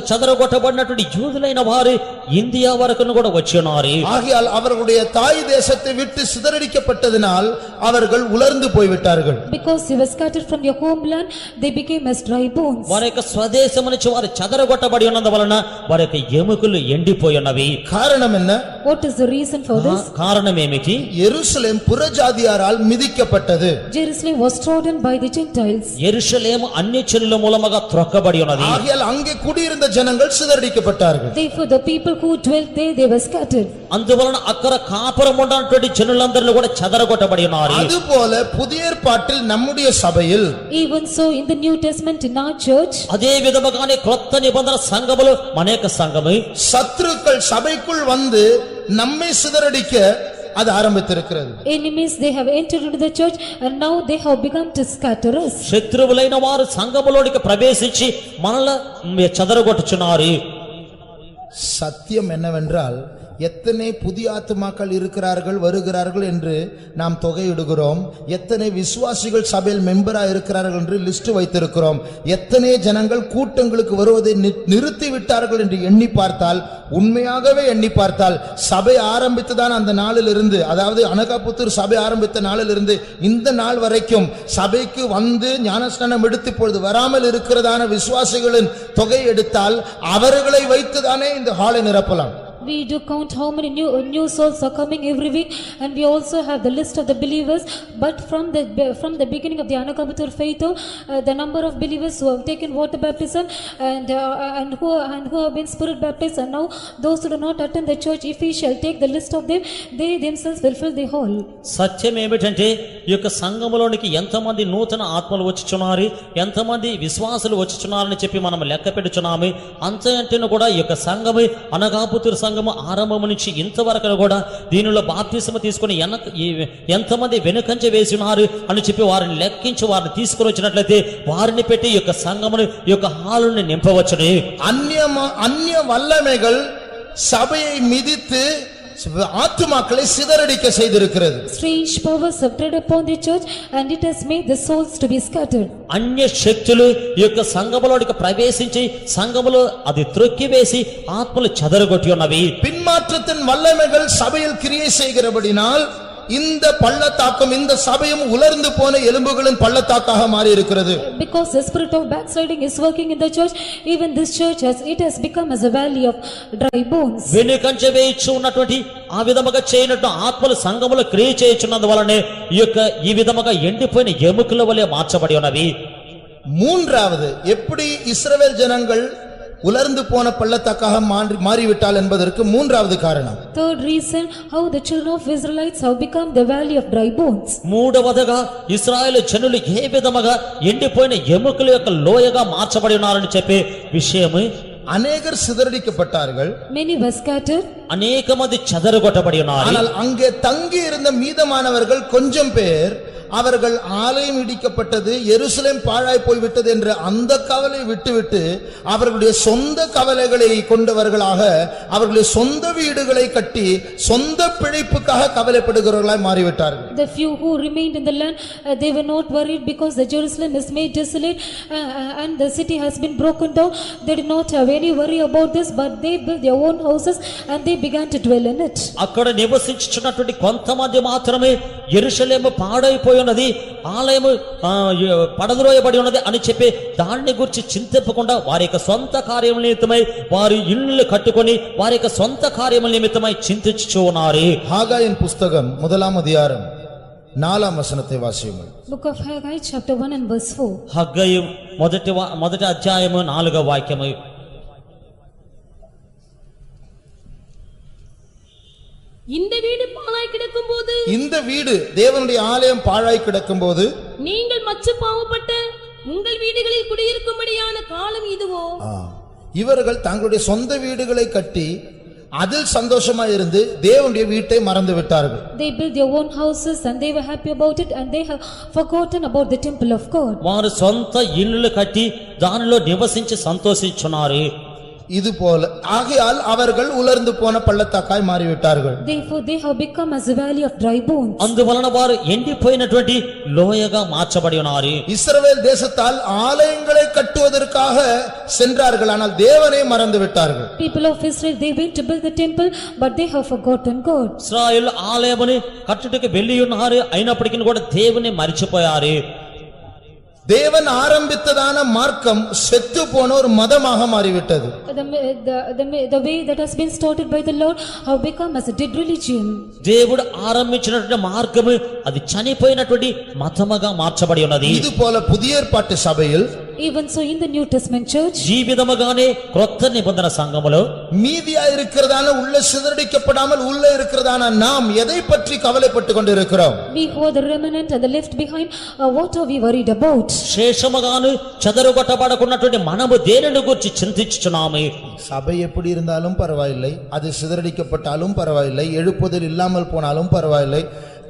చెదరగొట్టబడినటువంటి యూదులైన వారు ఇండియా వరకును కూడా వచ్చి ఉన్నారు. ஆகையால் அவர்களுடைய தாய் தேசத்தை விட்டு சிதறடிக்கப்பட்டதினால் அவர்கள் உலர்ந்து போய்விட்டார்கள். Because they were scattered from their homeland, they became as dry bones. వారి యొక్క స్వదేశము నుంచి వారు చెదరగొట్టబడి ఉన్నందువలన వారి యొక్క ఎముకలు ఎండిపోయి ఉన్నవి. காரணம் என்ன? What is the reason for this? కారణం ఏమిటి? எருசலேம் புறஜாதியாரால் மிதிக்கப்பட்டது. Jerusalem was trodden by the Gentiles. యెరూషలేము అన్యజనుల మూలముగా త్రొక్కబడి ఉన్నది. ஆகையால் அங்கே குடியிருந்த ஜனங்கள் சிதறடிக்கப்பட்டார்கள். Therefore the people who dwelt there, they were scattered. అందువలన అక్కడ కాపురం ఉన్నటువంటి జనులందరూ కూడా చెదరగొట్టబడి ఉన్నారు. அதுபோல புதிய ஏற்பாட்டில் நம்முடைய சபையில் Even so in the New Testament in our church, అదే విధముగానే క్రొత్త నిబంధన సంఘములో మన యొక్క సంఘము சத்துருக்கள் சபைக்குள் வந்து நம்மை சிதறடிக்க அது ஆரம்பித்திருக்கிறது. enemies they have entered into the church and now they have begun to scatter us. శత్రువులైన వారు సంఘములోనికి ప్రవేశించి మనల్ని చెదరగొట్టుచున్నారు. சத்தியம் என்னவென்றால் எத்தனை புதிய ஆத்துமாக்கள் இருக்கிறார்கள் வருகிறார்கள் என்று நாம் தொகையிடுகிறோம். எத்தனை விசுவாசிகள் சபையில் மெம்பராக இருக்கிறார்கள் என்று லிஸ்ட் வைத்திருக்கிறோம். எத்தனை ஜனங்கள் கூட்டங்களுக்கு வருவதை நிறுத்தி விட்டார்கள் என்று எண்ணி பார்த்தால், உண்மையாகவே எண்ணி பார்த்தால், சபை ஆரம்பித்துதான் அந்த நாளிலிருந்து, அதாவது அனகாபுத்தூர் சபை ஆரம்பித்த நாளிலிருந்து இந்த நாள் வரைக்கும் சபைக்கு வந்து ஞானஸ்நானம் எடுத்து இப்பொழுது வராமல் இருக்கிறதான விசுவாசிகளின் தொகை எடுத்தால் அவர்களை வைத்துதானே இந்த ஹாலை நிரப்பலாம். We do count how many new souls are coming every week, and we also have the list of the believers. But from the beginning of the Anakabutur faith, the number of believers who have taken water baptism and who have been spirit baptized, and now those who do not attend the church, if we shall take the list of them, they themselves will fill the hall. సత్యం ఏమిటంటే ఈ యొక్క సంఘములోనికి ఎంతమంది నూతన ఆత్మలు వచ్చుచున్నారు, ఎంతమంది విశ్వాసులు వచ్చుచున్నారని చెప్పి మనం లెక్క పెట్టుచున్నాము. అంతకంటే కూడా ఈ యొక్క సంఘము అనగాపుతూరు సంఘము ఆరంభము నుంచి ఇంతవరకు కూడా దీనిలో బాప్తిస్మ తీసుకుని ఎంతమంది వెనుకంజ వేసి ఉన్నారు అని చెప్పి వారిని లెక్కించి వారిని తీసుకుని వచ్చినట్లయితే వారిని పెట్టి ఈ యొక్క సంఘమును ఈ యొక్క హాలుని నింపవచ్చును. అన్య వల్లமைகள் சபையை மிதித்து ஆத்துமாக்களை சிதறடிக்க செய்திருக்கிறது. Strange powers have tread upon the church and it has made the souls to be scattered. అన్య శక్తులు ఈ యొక్క సంఘములోనికి ప్రవేశించి సంఘములో అది త్రొక్కివేసి ఆత్మలు చెదరగొట్టి ఉన్నవి. பின்மாற்றத்தின் வல்லமைகள் சபையில் கிரியை செய்கிறபடினால் இந்த பள்ளத்தாக்கம் இந்த சபையும் உலர்ந்து போன எலும்புகளின் பள்ளத்தாக்காக மாறி இருக்கிறது. Because the spirit of backsliding is working in the church, even this church has become as a valley of dry bones. వెనుకంజ వేయిచు ఉన్నటువంటి ఆ విధముగా చేయనట్టు ఆత్మలు సంఘములో క్రియ చేయుచున్నందు వలనే ఈ విధముగా ఎండిపోయిన ఎముకల వలె మార్చబడి ఉన్నవి. மூன்றாவது, எப்படி இஸ்ரவேல் ஜனங்கள் உலர்ந்து போன பள்ளத்தாக்காக மாறிவிட்டால் என்பதற்கு மூன்றாவது காரணம். Third reason how the children of Israelites have become the valley of dry bones. మూడవదిగా ఇశ్రాయేలు జనులు ఏ విధముగా ఎండిపోయిన ఎముకల యొక్క లోయగా మార్చబడి ఉన్నారని చెప్పే విషయము, அநேகர் சிதறடிக்கப்பட்டார்கள், many were scattered, అనేక మంది చెదరగొట్టబడి ఉన్నారు. ஆனால் அங்கே தங்கி இருந்த மீதமானவர்கள் கொஞ்சம் பேர் அவர்கள் ஆலயம் இடிக்கப்பட்டது, எருசலேம் பாழாய் போய்விட்டது என்ற அந்த கவலை விட்டுவிட்டு அவர்களுடைய சொந்த கவலைகளை கொண்டவர்களாக அவர்களுடைய சொந்த வீடுகளை கட்டி சொந்த பிழைப்புக்காக கவலைப்படுகிறவர்களாய் மாறிவிட்டார்கள். The few who remained in the land, they were not worried because the Jerusalem is made desolate and the city has been broken down. They did not have any worry about this, but they built their own houses and they began to dwell in it. అక్కడ నివసించుచున్నటువంటి కొంతమంది మాత్రమే యెరూషలేము పాడైపోయి ఉన్నది, ఆలయము పడద్రోయబడి ఉన్నది అని చెప్పి దాన్ని గురించి చింతించకుండా వారి యొక్క సొంత కార్యముల నిమిత్తమై వారి ఇళ్ళు కట్టుకొని వారి యొక్క సొంత కార్యముల నిమిత్తమై చింతించుచు ఉన్నారు. ஹாகாயின் புஸ்தகம் 1ஆம் அதிகாரம் 4ஆம் வசனத்தை வாசியுங்கள். Book of Haggai chapter 1 and verse 4. హగ్గయి మొదటి అధ్యాయము 4వ వాక్యము. இந்த வீடு பாழாய் கிடக்கும்போது, இந்த வீடு தேவனுடைய ஆலயம் பாழாய் கிடக்கும்போது நீங்கள் மச்சு பாவப்பட்ட உங்கள் வீடுகளில் குடியிருக்கும்படியான காலம் இதுவோ? இவர்கள் தங்களுடைய சொந்த வீடுகளை கட்டி அதில் சந்தோஷமா இருந்து தேவனுடைய வீட்டை மறந்து விட்டார்கள். They built their own houses and they were happy about it and they have forgotten about the temple of God. వారు సొంత ఇళ్ళు కట్టి దానిలో నివసించి సంతోషించున్నారు. இது போல ஆகையால் அவர்கள் உலர்ந்து போன பள்ளத்தாக்காய் மாறிவிட்டார்கள். Therefore they have become as a valley of dry bones. అందువలన వారు ఎండిపోయినటువంటి లోయగా మార్చబడి ఉన్నారు. இஸ்ரவேல் தேசத்தால் ஆலயங்களை கட்டுவதற்காக சென்றார்கள், ஆனால் தேவனை மறந்து விட்டார்கள். People of Israel, they went to build the temple but they have forgotten God. ఇశ్రాయేలు ఆలయముని కట్టుటకు వెళ్ళి ఉన్నారు, అయినప్పటికీ కూడా దేవుని మరిచిపోయారు. தேவன் ஆரம்பித்ததான மார்க்கம் செத்து போன ஒரு மதமாக மாறிவிட்டது. The way that has been started by the Lord have become as a dead religion. దేవుడు ఆరంభించినటువంటి మార్గము అది చనిపోయినటువంటి మతముగా మార్చబడి ఉన్నది. இது போல புதிய ஏற்பாட்டு சபையில் Even so in the New Testament church, ఈ విధముగానే క్రొత్త నిబంధన సంఘములో மீதியா இருக்கிறதான உள்ள சிதறடிக்கப்படாமல் உள்ள இருக்கிறதான நாம் எதை பற்றி கவலைப்பட்டு கொண்டிருக்கிறோம்? we who are the remnant and the left behind, what are we worried about? శేషముగాను చెదరగొట్టబడకున్నటువంటి మనము దేనిని గురించి చింతించుచున్నాము? சபை எப்படி இருந்தாலும் பரவாயில்லை, அது சிதறடிக்கப்பட்டாலும் பரவாயில்லை, எழுப்புதல் இல்லாமல் போனாலும் பரவாயில்லை,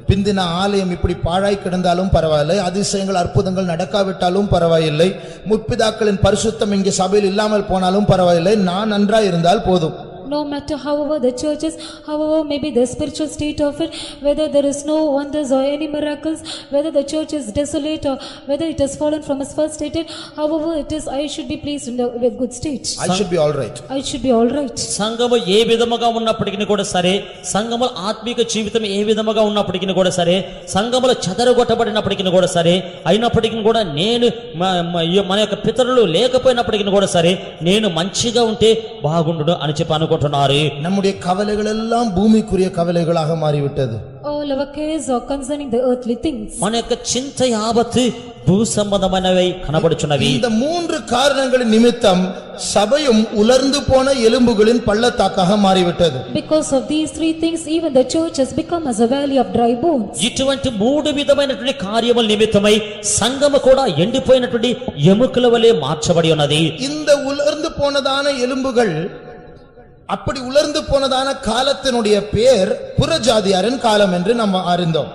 பிந்தின ஆலயம் இப்படி பாழாய் கிடந்தாலும் பரவாயில்லை, அதிசயங்கள் அற்புதங்கள் நடக்காவிட்டாலும் பரவாயில்லை, முற்பிதாக்களின் பரிசுத்தம் இங்கே சபையில் இல்லாமல் போனாலும் பரவாயில்லை, நான் நன்றாய் இருந்தால் போதும். No matter however the church is, however maybe the spiritual state of it, whether there is no wonders or any miracles, whether the church is desolate or whether it has fallen from its first state, however it is, I should be placed in the good state. I should be all right. I should be all right. సంఘము ఏ విధముగా ఉన్నప్పటికీ కూడా సరే, సంఘముల ఆత్మీక జీవితం ఏ విధముగా ఉన్నప్పటికీ కూడా సరే, సంఘముల చెదరగొట్టబడినప్పటికీ కూడా సరే, అయినప్పటికీ కూడా నేను మన యొక్క పితరులు లేకపోయినప్పటికీ కూడా సరే నేను మంచిగా ఉంటే బాగుండును అని చెప్పి అనుకుంటున్నారు. நம்முடைய கவலைகள் எல்லாம் பூமிக்குரிய கவலைகளாக மாறிவிட்டது. All our cares are concerning the earthly things. మన యొక్క చింత యావత్తు భూ సంబంధమైనవై కనబడుచున్నవి. இந்த மூன்று காரணங்களின் நிமித்தம் சபையும் உலர்ந்து போன எலும்புகளின் பள்ளத்தாக்காக மாறிவிட்டது. Because of these three things, even the church has become as a valley of dry bones. ఇటువంటి మూడు విధమైనటువంటి కార్యముల నిమిత్తమై సంఘము కూడా ఎండిపోయినటువంటి ఎముకల వలె మార్చబడి ఉన్నది. இந்த உலர்ந்து போனதான எலும்புகள் அப்படி உலர்ந்து போனதான காலத்தினுடைய பெயர் புறஜாதியாரின் காலம் என்று நாம் அறிந்தோம்.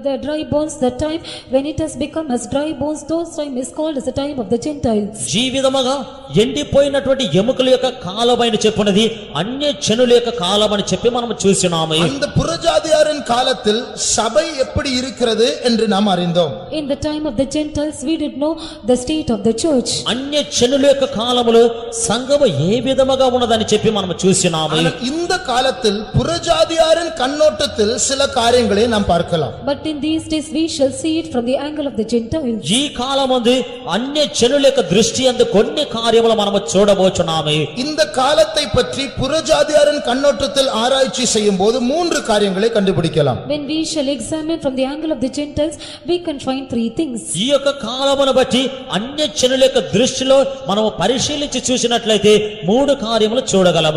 The dry bones, the time when it has become as dry bones, those time is called as the time of the Gentiles. జీవితముగా ఎండిపోయినటువంటి ఎముకల యొక్క కాలమని చెప్పునది అన్య జనుల యొక్క కాలమని చెప్పి మనం చూస్తున్నాము. அந்த புறஜாதியாரின் காலத்தில் சபை எப்படி இருக்கிறது என்று நாம் அறிந்தோம். In the time of the Gentiles we did know the state of the church. అన్య జనుల యొక్క కాలములో సంఘము ఏ విధముగా ఉన్నదని చెప్పి మనం చూస్తున్నాము. இந்த காலத்தில் புறஜாதியாரின் கண்ணோட்டத்தில் சில காரியங்களை நாம் பார்க்கலாம். But in these days we shall see it from the angle of the Gentiles. ఈ కాలమందు అన్య జనుల యొక్క దృష్టి యందు కొన్ని కార్యములు మనం చూడబోచున్నాము. இந்த காலத்தை பற்றி புறஜாதியாரின் கண்ணோட்டத்தில் ஆராய்ச்சி செய்யும்போது மூன்று காரியங்களை கண்டுபிடிக்கலாம். When we shall examine from the angle of the Gentiles we can find three things. ఈ యొక్క కాలమును బట్టి అన్య జనుల యొక్క దృష్టిలో మనం పరిశీలించి చూసినట్లయితే మూడు కార్యములు చూడగలము.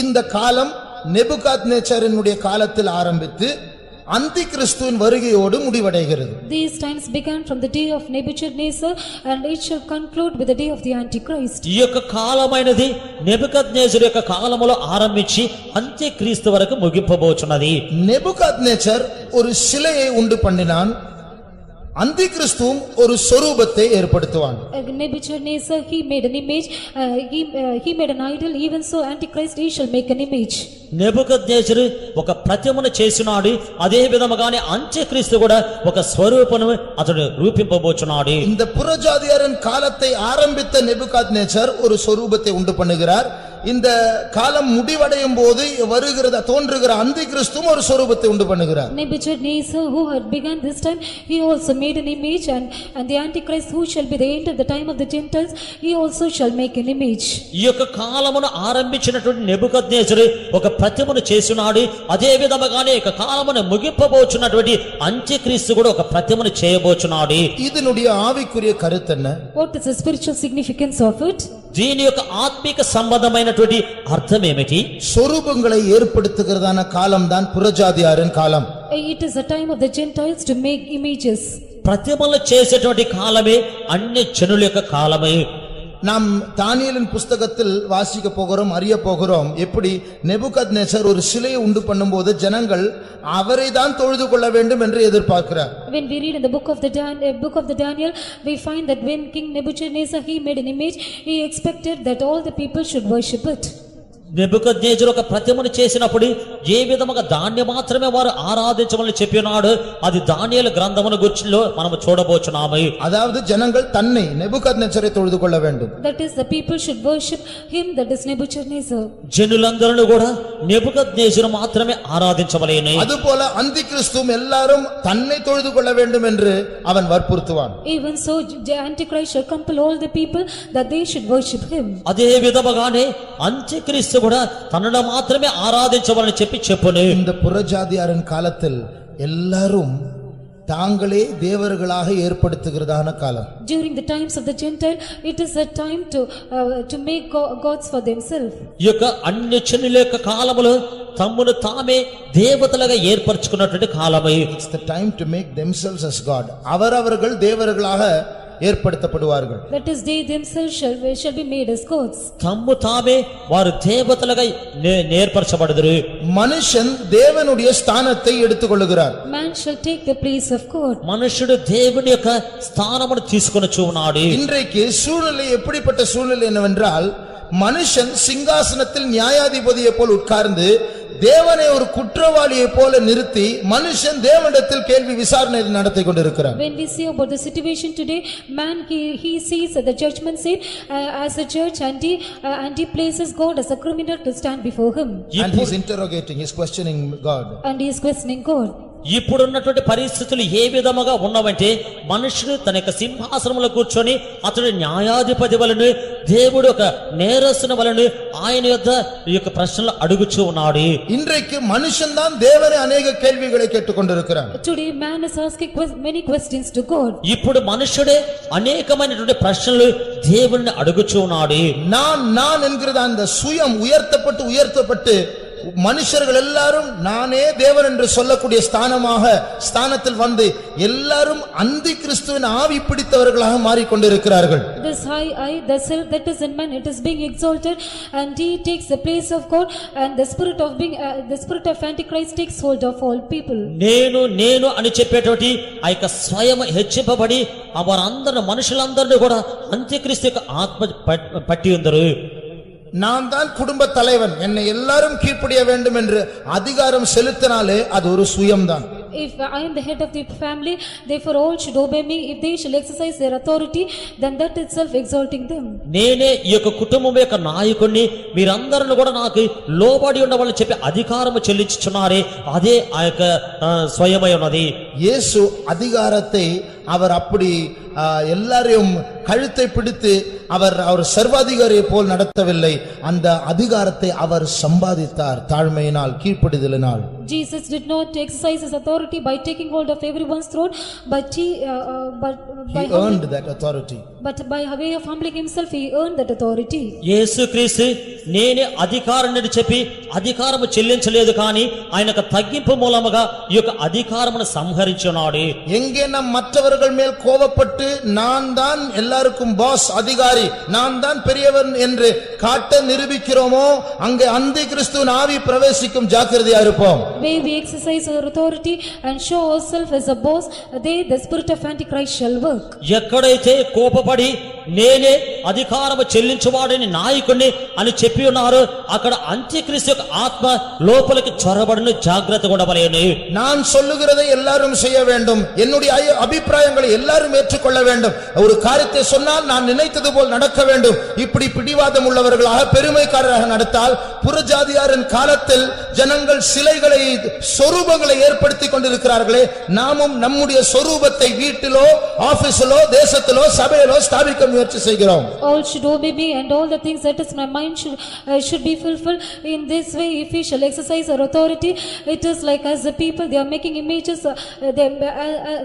இந்த காலம் నెబుకద్నెజరుடைய காலத்தில் ஆரம்பித்து அந்தி கிறிஸ்துவின் வருகையோடு முடிவடைகிறது. These times began from the day of Nebuchadnezzar and it shall conclude with the day of the Antichrist. ఈ యొక్క కాలమైనది నెబుకద్నెజరు యొక్క కాలములో ఆరంభించి అంత్యక్రీస్తు వరకు ముగింపబోచున్నది. నెబుకద్నెజర్ ஒரு சிலையை உண்டு பண்ணினான். அந்தி கிறிஸ்துவும் ஒரு சொரூபத்தை ஏற்படுத்துவான். Nebuchadnezzar he made an image, he made an idol, even so Antichrist he shall make an image. నెబుకద్నెజరు ఒక ప్రతిమను చేసినాడు, అదే విధముగానే అంత్యక్రీస్తు కూడా ఒక స్వరూపను అతడు రూపింపబోచున్నాడు. இந்த புறஜாதியாரின் காலத்தை ஆரம்பித்த నెబుకద్నెజர் ஒரு சொரூபத்தை உண்டு பண்ணுகிறார். இந்த காலம் முடிவடையும் போது வருகிறது தோன்றுகிற அந்தி கிறிஸ்துவும் ஒரு சொரூபத்தை உண்டு பண்ணுகிறார். Nebuchadnezzar who had begun this time he also made an image, and the Antichrist who shall be the end of the time of the Gentiles he also shall make an image. ఈ యొక్క కాలమును ఆరంభించినటువంటి నెబుకద్నెజరు ఒక ప్రతిమను చేసినాడు, అదే విధముగానే ఈ కాలమును ముగింపబోచున్నటువంటి అంత్యక్రీస్తు కూడా ఒక ప్రతిమను చేయబోచున్నాడు. இதனுடைய ஆவிக்குரிய கருத்து என்ன? What is the spiritual significance of it? దీని యొక్క ఆత్మిక సంబంధమైనటువంటి అర్థం ఏమిటి? சொரூபங்களை ஏற்படுத்துகிறதான காலம்தான் புறஜாதியாரின் காலம். It is a time of the Gentiles to make images. ప్రతిమలు చేసేటువంటి కాలమే అన్య జనుల యొక్క కాలమే. நாம் தானியேலின் புஸ்தகத்தில் வாசிக்க போகிறோம், அறிய போகிறோம் எப்படி నెబుకద్నెజర్ ஒரு சிலையை உண்டு பண்ணும்போது ஜனங்கள் அவரை தான் தொழுது கொள்ள வேண்டும் என்று எதிர்பார்க்கிறார். When we read in the book of the Daniel we find that when King Nebuchadnezzar he made an image, he expected that all the people should worship it. నెబుకద్నెజరు ఒక ప్రతిమను చేసినప్పుడు ఏ విధముగా దాన్ని మాత్రమే వారు ఆరాధించమని చెప్పినాడు, అది దానియేలు గ్రంథమును గుర్చిలో మనము చూడబోచున్నాము. அதாவது ஜனங்கள் தன்னை నెబుకద్నెజரை தொழுது கொள்ள வேண்டும். That is the people should worship him, that is Nebuchadnezzar. జనులందరూ కూడా నెబుకద్నెజరు మాత్రమే ఆరాధించవలెను. அதுபோல அந்தி கிறிஸ்துவும் எல்லாரும் தன்னை தொழுது கொள்ள வேண்டும் என்று அவன் வற்புறுத்துவான். Even so the Antichrist shall compel all the people that they should worship him. అదే విధముగానే అంత్యక్రీస్తు కూడా తనను మాత్రమే ఆరాధించవలని చెప్పును. இந்த புறஜாதியாரின் காலத்தில் எல்லாரும் தாங்களே தேவர்களாக ஏற்படுத்துகிறதான காலம். During the times of the Gentile it is a time to make gods for themselves. ఈ యొక్క అన్య జనుల యొక్క కాలములో తమ్మును తామే దేవతలుగా ఏర్పరచుకున్నటువంటి కాలమే. It's the time to make themselves as God. அவரவர்கள் தேவர்களாக ஏற்படுத்தப்படுவார்கள். That is they themselves shall be made as gods. తమ్ము తామే వారు దేవతలుగా ఏర్పరచబడుదురు. மனுஷன் தேவனுடைய ஸ்தானத்தை எடுத்துக்கொள்கிறார். Man shall take the place of God. మనుషుడు దేవుని యొక్క స్థానమును తీసుకొనుచు ఉన్నాడు. இன்றைக்கு சூழ்நிலை எப்படிப்பட்ட சூழ்நிலை என்னவென்றால், மனுஷன் சிங்காசனத்தில் நியாயாதிபதியை போல் உட்கார்ந்து தேவனை ஒரு குற்றவாளியை போல நிறுத்தி மனுஷன் தேவனிடத்தில் கேள்வி விசாரணை நடத்தி கொண்டிருக்கிறார். When we see about the situation today, man he sees the judgment seat as a judge, and he places God as a criminal to stand before him. And he is interrogating, he is questioning God. And he is questioning God. ఇప్పుడున్నటువంటి పరిస్థితులు ఏ విధముగా ఉన్నవంటే, మనుషుడు తన యొక్క సింహాసనంలో కూర్చొని అతడు న్యాయాధిపతి వలెను, దేవుడు ఒక నేరస్తుని వలెను ఆయన యొద్ద ఈ యొక్క ప్రశ్నలు అడుగుచూ ఉన్నాడు. இன்றைக்கு மனுஷன் தான் தேவனை अनेक கேள்விகளை கேட்டுக்கொண்டிருக்கிறான். Today man is asking many questions to God. ఇప్పుడు మనుషుడే అనేకమైనటువంటి ప్రశ్నలు దేవుణ్ణి అడుగుచూ ఉన్నాడు. நான் என்கிற அந்த சுயம் உயர்த்தப்பட்டு மனுஷர்கள் எல்லாரும் நானே தேவன் என்று சொல்லக்கூடிய ஸ்தானத்தில் வந்து எல்லாரும் அந்தி கிறிஸ்துவின் ஆவி பிடித்தவர்களாக மாறிக்கொண்டிருக்கிறார்கள். This high I, the self that is in man, it is being exalted, and he takes the place of God, and the spirit of Antichrist takes hold of all people. నేను అని చెప్పేటువంటి ఆ యొక్క స్వయం హెచ్చింపబడి వారందరూ మనుషులందరినీ కూడా అంత్యక్రీస్తు యొక్క ఆత్మ పట్టి ఉందరు. நான் தான் குடும்ப தலைவன், என்னை எல்லாரும் கீழ்ப்படிய வேண்டும் என்று அதிகாரம் செலுத்தினாலே அது ஒரு சுயம்தான். If I am the head of the family, therefore all should obey me. If they shall exercise their authority, then that itself exalting them. నేనే ఈ యొక్క కుటుంబం యొక్క నాయకుడిని, మీరందరూ కూడా నాకు లోబడి ఉండవాలని చెప్పి అధికారం చెల్లించుచున్నారే, అదే ఆ యొక్క స్వయమై ఉన్నది. இயேசு அதிகாரத்தை அவர் அப்படி எல்லாரையும் கழுத்தை பிடித்து அவர் சர்வாதிகாரியை போல் நடத்தவில்லை. அந்த அதிகாரத்தை அவர் சம்பாதித்தார் தாழ்மையினால், கீழ்ப்படிதலினால். Jesus did not exercise his authority by taking hold of everyone's throat, but he earned that authority. But by way of humbling himself, he earned that authority. యేసుక్రీస్తు నేనే అధికారాన్ని చెప్పి అధికారము చెల్లించలేదు, కానీ ఆయనకు తగ్గింపు మూలముగా ఈ యొక్క అధికారమును సంహరించున్నాడు. எங்கே நாம் மற்றவர்கள் மேல் கோபப்பட்டு நான் தான் எல்லாருக்கும் பாஸ், அதிகாரி, நான் தான் பெரியவன் என்று காட்ட நிரூபிக்கிறோமோ அங்கே அந்தி கிறிஸ்துவின் ஆவி பிரவேசிக்கும். ஜாக்கிரதையா இருப்போம். Where we exercise our authority and show ourselves as a boss, there the spirit of Antichrist shall work. ఎక్కడైతే కోపపడి నేనే అధికారము చెల్లించువాడని నాయకుడిని అని చెప్పి ఉన్నారు, అక్కడ అంత్యక్రీస్తు యొక్క ఆత్మ లోపలికి చొరబడను. జాగ్రత్తగా ఉండవలెను. நான் சொல்லுகிறதை எல்லாரும் செய்ய வேண்டும், என்னுடைய அபிப்பிராயங்களை எல்லாரும் ஏற்றுக்கொள்ள வேண்டும், ஒரு காரியத்தை சொன்னால் நான் நினைத்தது போல் நடக்க வேண்டும். இப்படி பிடிவாதம் உள்ளவர்களாக பெருமைக்காரராக நடத்தால் புறஜாதியாரின் காலத்தில் ஜனங்கள் சிலைகளை சொரூபங்களை ஏற்படுத்தி கொண்டிருக்கிறார்களே, நாமும் நம்முடைய சொரூபத்தை வீட்டிலோ ஆபீஸிலோ தேசத்திலோ சபையிலோ ஸ்தாபிக்க முயற்சி செய்கிறோம். All should obey me, and all the things that is my mind should be fulfilled. In this way, if we shall exercise our authority, it is like as the people they are making images,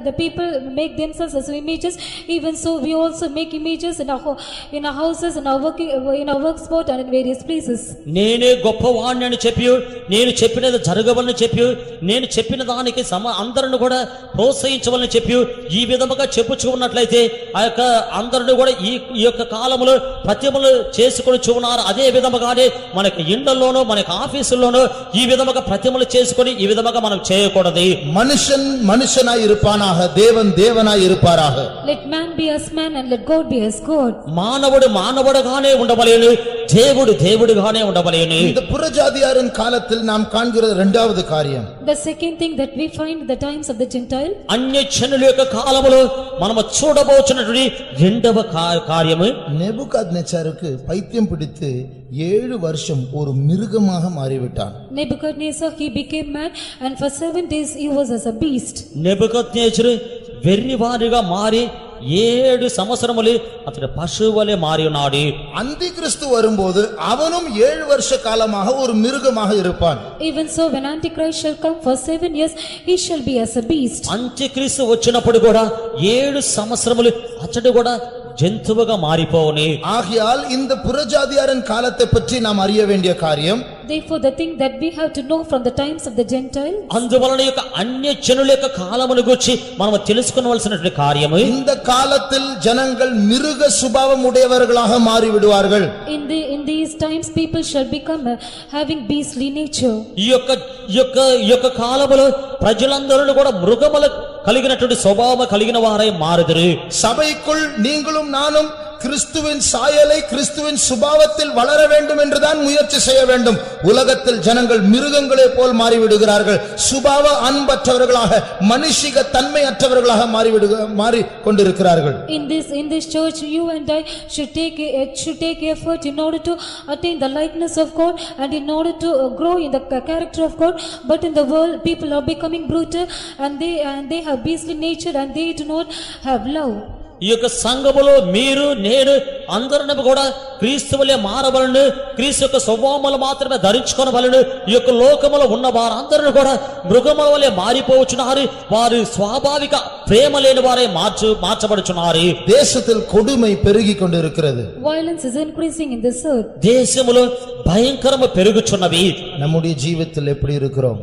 the people make themselves as images. Even so, we also make images in our houses, in our work spot, and in various places. నేనే గొప్పవాణ్ణి అని చెప్పి, నేను చెప్పినది జరగవలని చెప్పి, నేను చెప్పిన దానికి అందరిని కూడా ప్రోత్సహించవలని చెప్పి ఈ విధముగా చెప్పుచున్నట్లయితే ఆ యొక్క అందరిని కూడా ఈ యొక్క కాలంలో ప్రతిమలు చేసుకొని చూన్నారు. అదే విధముగానే మనకి ఇండ్లలోనూ మనకి ఆఫీసుల్లోనూ ఈ విధముగా ప్రతిమలు చేసుకొని ఈ విధముగా మనం చేయకూడదు. మనుషన్ మనుషనాయి இருப்பானாக, தேவன் தேவனாய் இருப்பாராக. Let man be as man and let God be as God. మానవుడు మానవుడుగానే ఉండవలేను, దేవుడు దేవుడుగానే ఉండవలేను. இந்த புறஜாதியாரின் காலத்தில் நாம் காண்கிற இரண்டாவது காரியம், The second thing that we find the times of the Gentile, అన్యజనుల యొక్క కాలములో మనము చూడబోచున్నటువంటి రెండవ కార్యము, நேபுகாத்நேச்சாருக்கு பைத்தியம் பிடித்து 7 வருஷம் ஒரு மிருகமாக மாறிவிட்டான். Nebuchadnezzar, he became man, and for 7 days he was as a beast. నెబుకద్నెజరు వెర్రివారిగా మారి 7 సంవత్సరములు అతడు పశువులే మారి ఉన్నాడు. அந்தி கிறிஸ்து வரும்போது அவனும் 7 வருஷ காலமாக ஒரு மிருகமாக இருப்பான். Even so, when Antichrist shall come for 7 years, he shall be as a beast. అంత్యక్రీస్తు వచ్చినప్పుడు కూడా 7 సంవత్సరములు అతడు కూడా జంతువుగా మారిపోవును. ஆகையால் இந்த புறஜாதியாரின் காலத்தை பற்றி நாம் அறிய வேண்டிய காரியம், Therefore, the thing that we have to know from the times of the Gentile, అందువలన యొక్క అన్యజనుల యొక్క కాలమును గురించి మనం తెలుసుకోవాల్సినటువంటి కార్యము, இந்த காலத்தில் ஜனங்கள் மிருக சுபாவம் உடையவர்களாக மாறி விடுவார்கள். in these times people shall become having beastly nature. ఈ యొక్క కాలములో ప్రజలందరూ కూడా మృగముల కలిగినటువంటి స్వభావం కలిగిన వారై మారుదురు. சபைக்குள் நீங்களும் நானும் கிறிஸ்துவின் சாயலை கிறிஸ்துவின் சுபாவத்தில் வளர வேண்டும் என்றுதான் முயற்சி செய்ய வேண்டும். உலகத்தில் ஜனங்கள் மிருகங்களே போல் மாறிவிடுகிறார்கள். சுபாவ அன்பற்றவர்களாக, மனுஷிக தன்மையற்றவர்களாக மாறி கொண்டிருக்கிறார்கள். In this church, you and I should take effort in order to attain the likeness of God and in order to grow in the character of God. But in the world, people are becoming brutal, and they have beastly nature, and they do not have love. ఈ యొక్క సంఘములో మీరు నేను అందరిని కూడా క్రీస్తువలే మారవలను, క్రీస్తు యొక్క స్వభావములు మాత్రమే ధరించుకొనవలను. ఈ యొక్క లోకములో ఉన్న వారందరూ కూడా మృగముల వలె మారిపోవచ్చున్నారు. వారు స్వాభావిక ప్రేమ లేని వారే మార్చబడుచున్నారు. தேசத்தில் கொடுமை பெருகிக் கொண்டிருக்கிறது. Violence is increasing in this earth. దేశములో భయంకరము పెరుగుచున్నవి. நம்முடைய ஜீவித்தில் எப்படி இருக்கிறோம்?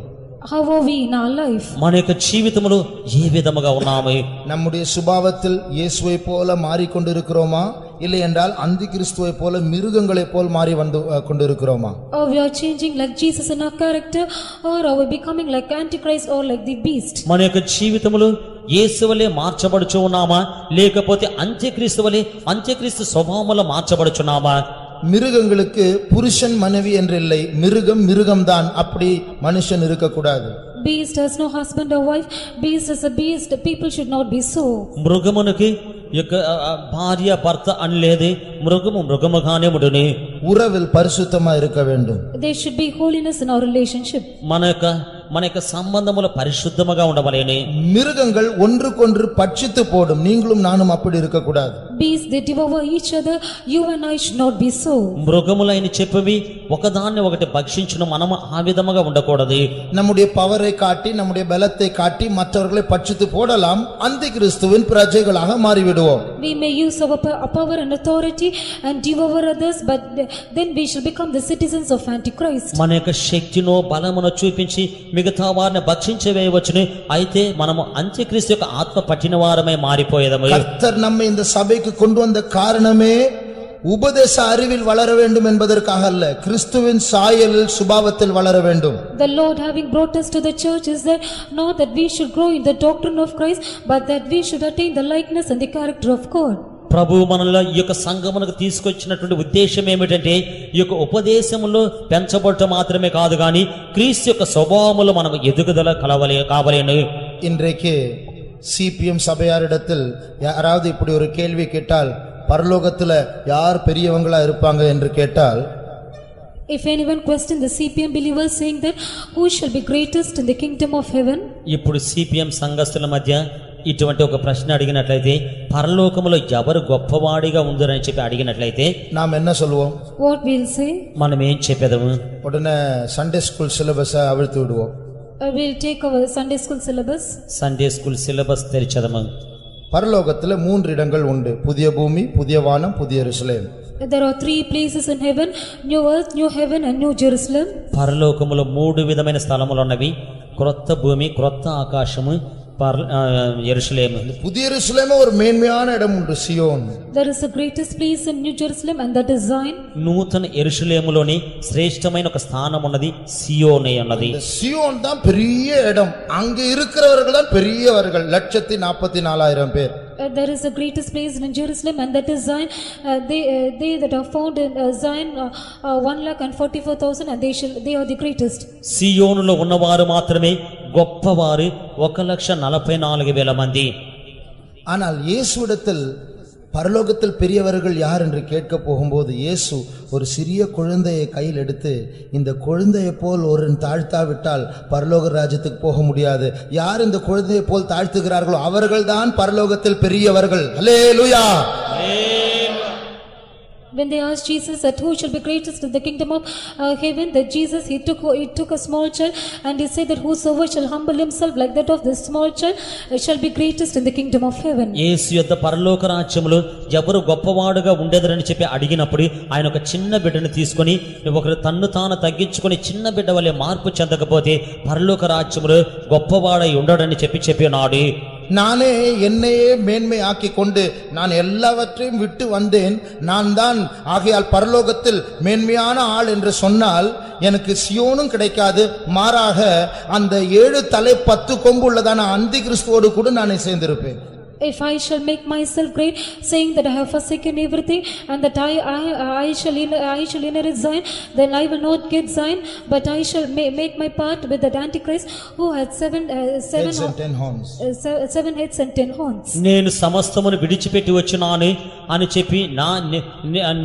How are we in our life? మన యొక్క జీవితములో ఏ విధముగా ఉన్నాము? நம்முடைய சுபாவத்தில் இயேசுவை போல மாறிக்கொண்டிருக்கிறோமா, இல்லை என்றால் அந்தி கிறிஸ்துவை போல மிருகங்களைப் போல் மாறி வந்து கொண்டிருக்கிறோமா? Or we are changing like Jesus in our character, or are we becoming like Antichrist or like the beast? మన యొక్క జీవితములో యేసువలే మార్చబడుచు ఉన్నామా, లేకపోతే అంత్యక్రీస్తు స్వభావములో మార్చబడుచున్నామా? மிருகங்களுக்கு புருஷன் மனைவி என்றில்லை, மிருகம்தான். அப்படி மனுஷன் இருக்கக்கூடாது. Beast has no husband or wife. Beast is a beast. People should not be so. మృగమునకి యొక్క భార్య భర్త అని లేదు, మృగముగానే ఉండును. உறவில் பரிசுத்தமா இருக்க வேண்டும். There should be holiness in our relationship. మన యొక్క సంబంధములు పరిశుద్ధముగా ఉండవలెను. மிருகங்கள் ஒன்றுக்கொன்று பட்சித்து போடும், நீங்களும் நானும் அப்படி இருக்கக்கூடாது. Beasts, they devour each other. You and I should not be so. మృగములైన చెప్పవి ఒకదాన్ని ఒకటి భక్షించును, మనము ఆ విధముగా ఉండకూడదు. நம்முடைய பவரை காட்டி, நம்முடைய பலத்தை காட்டி மற்றவர்களை பட்சித்து போடலாம், அந்தி கிறிஸ்துவின் பிரஜைகளாக மாறிவிடுவோம். We may use our power and authority and devour others, but then we shall become the citizens of Antichrist. మన యొక్క శక్తినో బలమునో చూపించి మిగతా వారిని భక్షించి వేయవచ్చును, అయితే మనము అంత్యక్రీస్తు యొక్క ఆత్మ పట్టిన వారమై మారిపోయేదము. கர்த்தர் நம்மை இந்த சபைக்கு கொண்டு வந்த காரணமே உபதேச அறிவில் வளர வேண்டும் என்பதற்காக அல்ல, கிறிஸ்துவின் சாயலில் சுபாவத்தில் வளர வேண்டும். The Lord having brought us to the church is that not that we should grow in the doctrine of Christ, but that we should attain the likeness and the character of God. ప్రభు మనలో ఈ యొక్క సంఘమునకు తీసుకొచ్చినటువంటి ఉద్దేశం ఏమిటంటే ఈ యొక్క ఉపదేశములో పెంచబడటం మాత్రమే కాదు గాని క్రీస్తు యొక్క స్వభావములో మనం ఎదుగుదల కావలేను. இன்றைக்கு சிபிஎம் சபையாரிடத்தில் யாராவது இப்படி ஒரு கேள்வி கேட்டால், பரலோகத்துல யார் பெரியவங்களா இருப்பாங்க என்று கேட்டால், if anyone question the CPM believers saying that who shall be greatest in the kingdom of heaven, ఇప్పుడు సిపిఎం సంఘస్థుల మధ్య ఇటువంటి ఒక ప్రశ్న అడిగినట్లయితే పరలోకములో ఎవరు గొప్పవాడిగా ఉందరని చెప్పి అడిగినట్లయితే நாம் என்ன சொல்லுவோம்? what we'll say? మనం ఏం చెప్పేదము? உடனே சண்டே ஸ்கூல் சிலபஸை அவிழ்த்து விடுவோம். We'll take our Sunday school syllabus. Sunday school syllabus తెరిచదము. பரலோகத்துல 3 இடங்கள் உண்டு, புதிய பூமி, புதிய வானம், புதிய எருசலேம். There are 3 places in heaven: new earth, new heaven and new Jerusalem. పరలోకములో 3 విధమైన స్థలములు ఉన్నవి, క్రొత్త భూమి, క్రొత్త ఆకాశము, యెరూషలేము. புதிய எருசலேம் ஒரு மேன்மையான இடம் உண்டு, Zion. There is the greatest place in New Jerusalem and that is Zion. నూతన యెరూషలేములోని శ్రేష్టమైన ఒక స్థానం ఉన్నది, సియోనే అన్నది. சியோன் தான் பெரிய இடம், அங்க இருக்கிறவர்கள் தான் பெரியவர்கள், 144,000 பேர். There is the greatest place in Jerusalem and that is Zion. They that are found in Zion 1,44,000 and they are the greatest. సియోనులో ఉన్నవారు మాత్రమే గొప్పవారు, 1,44,000 మంది. ஆனால் இயேசுவிடத்தில் பரலோகத்தில் பெரியவர்கள் யார் என்று கேட்க போகும்போது, இயேசு ஒரு சிறிய குழந்தையை கையில் எடுத்து, இந்த குழந்தையை போல் ஒரு தாழ்த்தாவிட்டால் பரலோக ராஜ்யத்துக்கு போக முடியாது, யார் இந்த குழந்தையை போல் தாழ்த்துகிறார்களோ அவர்கள்தான் பரலோகத்தில் பெரியவர்கள். அல்லேலூயா. When they asked Jesus that who shall be greatest in the kingdom of heaven, that Jesus he took a small child and he said that whosoever shall humble himself like that of this small child shall be greatest in the kingdom of heaven. యేసు యొక్క పరలోక రాజ్యములో ఎవరు గొప్పవాడుగా ఉండేదరని చెప్పి అడిగినప్పుడు ఆయన ఒక చిన్న బిడ్డను తీసుకొని, ఒకరు తన్ను తాను తగ్గించుకొని చిన్న బిడ్డ వలె మార్పు చెందకపోతే పరలోక రాజ్యములో గొప్పవాడై ఉండడని చెప్పినాడు. நானே என்னையே மேன்மை ஆக்கி கொண்டு நான் எல்லாவற்றையும் விட்டு வந்தேன், நான் தான் ஆகையால் பரலோகத்தில் மேன்மையான ஆள் என்று சொன்னால் எனக்கு சியோனும் கிடைக்காது, மாறாக அந்த 7 தலை 10 கொம்பு உள்ளதான அந்தி கிறிஸ்துவோடு கூட நான் சேர்ந்திருப்பேன். If I shall make myself great, saying that I have forsaken everything and that I shall inherit Zion, then I will not get Zion, but I shall make my part with that Antichrist who had 7 heads and 10 horns. నేను సమస్తమును విడిచిపెట్టి వచ్చినాను అని చెప్పి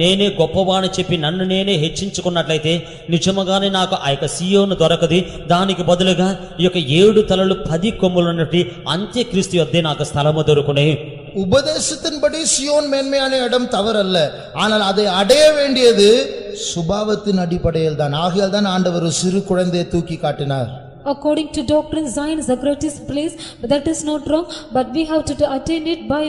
నేనే గొప్పవాణి చెప్పి నన్ను నేనే హెచ్చించుకున్నట్లయితే నిజముగానే నాకు ఆ యొక్క సియోను దొరకదు. దానికి బదులుగా ఈ యొక్క 7 తలలు 10 కొమ్ములు ఉన్నట్టు అంత్యక్రీస్తు యొద్దే నాకు స్థలము దొరుకునే. உபதேசத்தின்படி சியோன் மேன்மையான இடம் தவறல்ல, ஆனால் அதை அடைய வேண்டியது சுபாவத்தின் அடிப்படையில் தான். ஆகையால் தான் ஆண்டவர் ஒரு சிறு குழந்தையை தூக்கி காட்டினார். According to doctrine, Zion is the greatest place, but that is not wrong. But we have to attain it by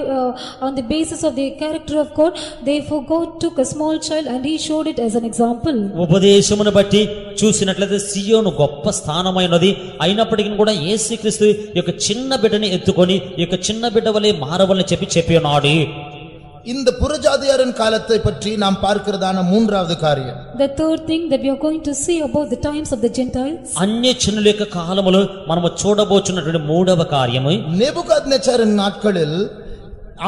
on the basis of the character of God. Therefore, God took a small child and He showed it as an example. ఉపదేశమును బట్టి చూసినట్లయితే సియోను గొప్ప స్థానమైనది. అయినప్పటికీ కూడా యేసుక్రీస్తు ఈ యొక్క చిన్న బిడ్డని ఎత్తుకొని ఈ యొక్క చిన్న బిడ్డ వలె మారవలని చెప్పి ఉన్నాడు. இந்த புறஜாதியாரின் காலத்தை பற்றி நாம் பார்க்கிறதான மூன்றாவது காரியம், The third thing that we are going to see about the times of the Gentiles. అన్యజనుల యొక్క కాలములో మనము చూడబోచున్నటువంటి మూడవ కార్యము, நேபுகாத்நேச்சாரின் நாட்களில்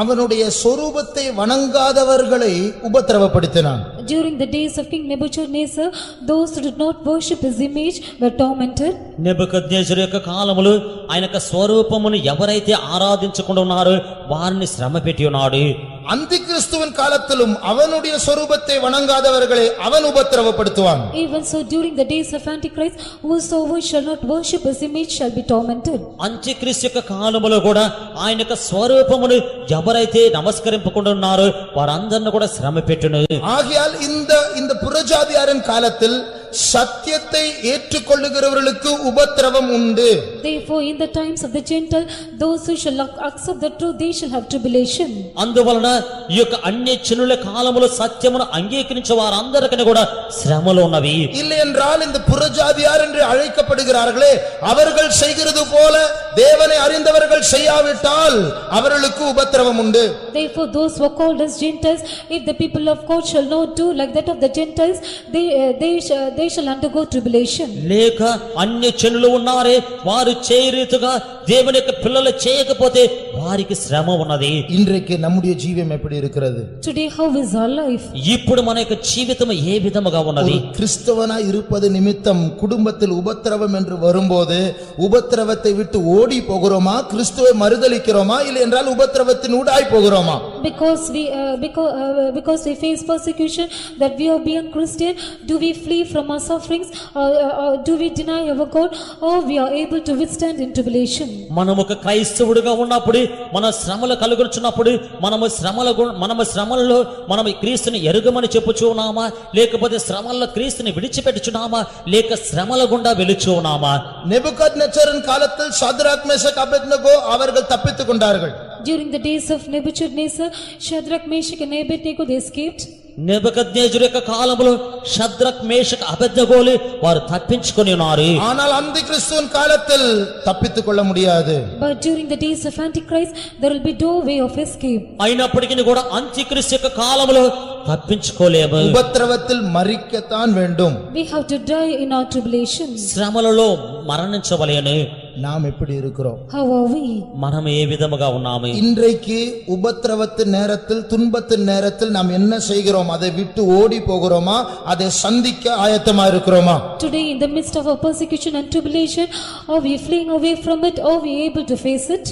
அவனுடைய சொரூபத்தை வணங்காதவர்களை உபத்திரவப்படுத்தினான். During the days of King Nebuchadnezzar, those who did not worship his image were tormented. నెబుకద్నెజరు యొక్క కాలములో ఆయన యొక్క స్వరూపమును ఎవరైతే ఆరాధించకుండా ఉన్నారో వారిని శ్రమ పెట్టి ఉన్నాడు. அந்திகிறிஸ்துவின் காலத்திலும் அவனுடைய சொரூபத்தை வணங்காதவர்களை அவன் உபத்திரவப்படுத்துவான். Even so, during the days of Antichrist, whosoever shall not worship his image shall be tormented. అంత్యక్రీస్తు యొక్క కాలములో కూడా ఆయన యొక్క స్వరూపమును ఎవరైతే నమస్కరింపకుండా ఉన్నారో వారందరిని కూడా శ్రమ పెట్టును. ஆகையால் இந்த புறஜாதியாரின் காலத்தில் சத்தியத்தை ஏற்றுக்கொள்ளுகிறவர்களுக்கு உபத்திரவம் உண்டு. Therefore, in the times of the Gentile, those who shall accept the truth, they shall have tribulation. అందువలన ఈ యొక్క అన్యజనుల కాలములో సత్యమును అంగీకరించే వారందరికీ కూడా శ్రమలు ఉన్నవి. இல்லை என்றால் இந்த புறஜாதியார் என்று அழைக்கப்படுகிறார்களே, அவர்கள் செய்கிறது போல தேவனை அறிந்தவர்கள் செய்யாவிட்டால் அவர்களுக்கு உபத்திரவம் உண்டு. Therefore, those who are called as Gentiles, if the people of God shall not do like that of the Gentiles, they shall undergo tribulation. లేక అన్యజనులు ఉన్నారే వారు చేయరీతిగా దేవుని యొక్క పిల్లలు చేయకపోతే వారికి శ్రమ ఉన్నది. இன்றைக்கு நம்முடைய ஜீவியம் எப்படி இருக்கிறது? Today, how is our life? ఇప్పుడు మన యొక్క జీవితం ఏ విధముగా ఉన్నది? கிறிஸ்தவனா இருப்பது நிமித்தம் குடும்பத்தில் உபத்திரவம் என்று வரும்போது உபத்திரவத்தை விட்டு ஓடி போகிறோமா, கிறிஸ்துவை மறுதலிக்கிறோமா, இல்லை என்றால் உபத்திரவத்தின் ஊடாய் போகிறோமா? Because we face persecution that we are being Christian, do we flee from our sufferings, or do we deny our God, or we are able to withstand in tribulation? మనము ఒక క్రైస్తవుడిగా ఉన్నప్పుడు మన శ్రమలు కలుగుచున్నప్పుడు మనము శ్రమలలో మనము క్రీస్తుని ఎరుగమని చెప్పుచున్నామా, లేకపోతే శ్రమల్లో క్రీస్తుని విడిచిపెట్టుచున్నామా, లేక శ్రమల గుండా వెలుచున్నామా? నెబుకద్నెజరిன் காலத்தில் சாத்ராக் மேஷக் அபேத்நேகோ அவர்கள் தப்பித்துக் கொண்டார்கள். During the days of Nebuchadnezzar, Shadrach, Meshach and Abednego, they escaped. నెబుకద్నెజరు యొక్క కాలంలో షద్రక్ మేషక్ అబేద్నెగోలు వారు తప్పించుకొని ఉన్నారు. ஆனால் அந்திகிறிஸ்துவின் காலத்தில் தப்பித்துக் கொள்ள முடியாது. But during the days of Antichrist, there will be no way of escape. అయినప్పటికీ కూడా అంత్యక్రీస్తు యొక్క కాలంలో తప్పించుకోలేము. உபத்திரவத்தில் மரிக்கத்தான் வேண்டும். We have to die in our tribulation. శ్రమలలో మరణించవలెను. நாம் எப்படி இருக்கிறோம்? How are we? మనం ఏ విధముగా ఉన్నాము? இன்றைக்கு உபத்திரவத்தின் நேரத்தில், துன்பத்தின் நேரத்தில் நாம் என்ன செய்கிறோம்? அதை விட்டு ஓடி போகிறோமா, அதை சந்திக்க ஆயத்தமா இருக்கிறோமா? Today, in the midst of our persecution and tribulation, are we fleeing away from it, or are we able to face it?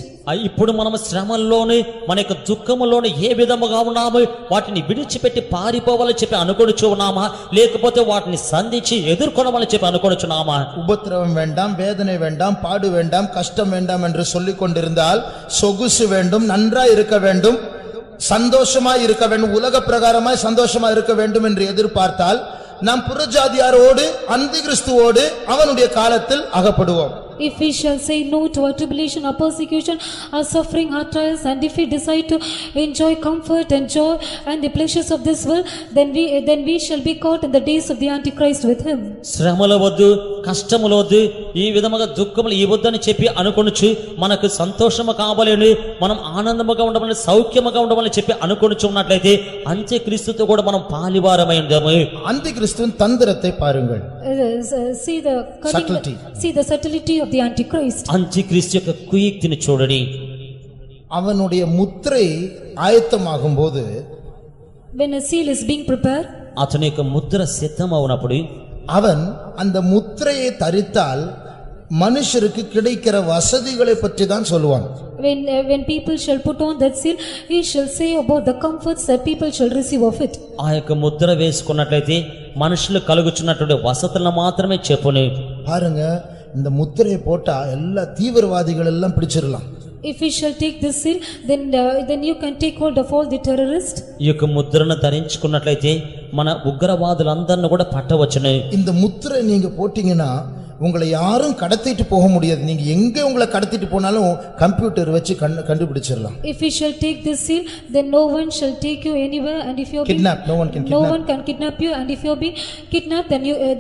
ఇప్పుడు మనం శ్రమల్లోనే మన యొక్క దుఃఖములోనే ఏ విధముగా ఉన్నాము? వాటిని విడిచిపెట్టి పారిపోవాలని చెప్పి అనుకొనుచు ఉన్నామా, లేకపోతే వాటిని సంధించి ఎదుర్కొనవాలని చెప్పి అనుకొనుచున్నామా? உபத்திரவம் வேண்டாம், வேதனை வேண்டாம், பாடு வேண்டாம், கஷ்டம் வேண்டாம் என்று சொல்லிக் கொண்டிருந்தால் சொகுசு வேண்டும், நன்றாய் இருக்க வேண்டும், சந்தோஷமாய் இருக்க வேண்டும், உலக பிரகாரமாய் சந்தோஷமா இருக்க வேண்டும் என்று எதிர்பார்த்தால் நாம் புறஜாதியாரோடு அந்திகிறிஸ்துவோடு அவனுடைய காலத்தில் அகப்படுவோம். If we shall say no to our tribulation, our persecution, our suffering, our trials, and if we decide to enjoy comfort and joy and the pleasures of this world, then we shall be caught in the days of the Antichrist with him. శ్రమల వద్దు, కష్టముల వద్దు, ఈ విధముగా దుఃఖములు ఈ వద్దని చెప్పి అనుకొనుచు మనకు సంతోషము కావాలని, మనం ఆనందముగా ఉండమని, సౌఖ్యముగా ఉండమని చెప్పి అనుకొనుచు ఉన్నట్లయితే అంత్యక్రీస్తుతో కూడా మనం పాలివారమై ఉందాము. அந்திகிறிஸ்துவின் தந்திரத்தை பாருங்கள். See the subtlety of the Antichrist. అంత్యక్రీస్తు యొక్క కుయుక్తిని చూడండి. அவனுடைய முத்திரை ஆயத்தமாகும் போது, When a seal is being prepared, అతని యొక్క ముద్ర సిద్ధమవునప్పుడు அவன் அந்த முத்திரையை தரித்தால் மனுஷருக்கு கிடைக்கிற வசதிகளை பற்றி தான் சொல்லுவான். when people shall put on that seal, he shall say about the comforts that people shall receive of it. ఆ యొక్క ముద్ర వేసుకున్నట్లయితే మనుషులు కలుగుచున్నటువంటి వసతులను మాత్రమే చెప్పును. பாருங்க, இந்த முத்திரையை போட்டா எல்லா தீவிரவாதிகள் எல்லாம் பிடிச்சிடலாம். If we shall take this seal, then you can take hold of all the terrorists. ఈ యొక్క ముద్రను ధరించుకున్నట్లయితే మన ఉగ్రవాదులందరిని కూడా పట్టవచ్చును. இந்த முத்திரை நீங்க போட்டீங்கன்னா உங்களை யாரும் கடத்திட்டு போக முடியாது. நீங்க எங்க உங்களை கடத்திட்டு போனாலும் கம்ப்யூட்டர் வச்சு கண்டுபிடிச்சிடலாம். If you shall take this seal, then no one shall take you anywhere, and if you are kidnap, no one can kidnap you, and if you are being kidnapped,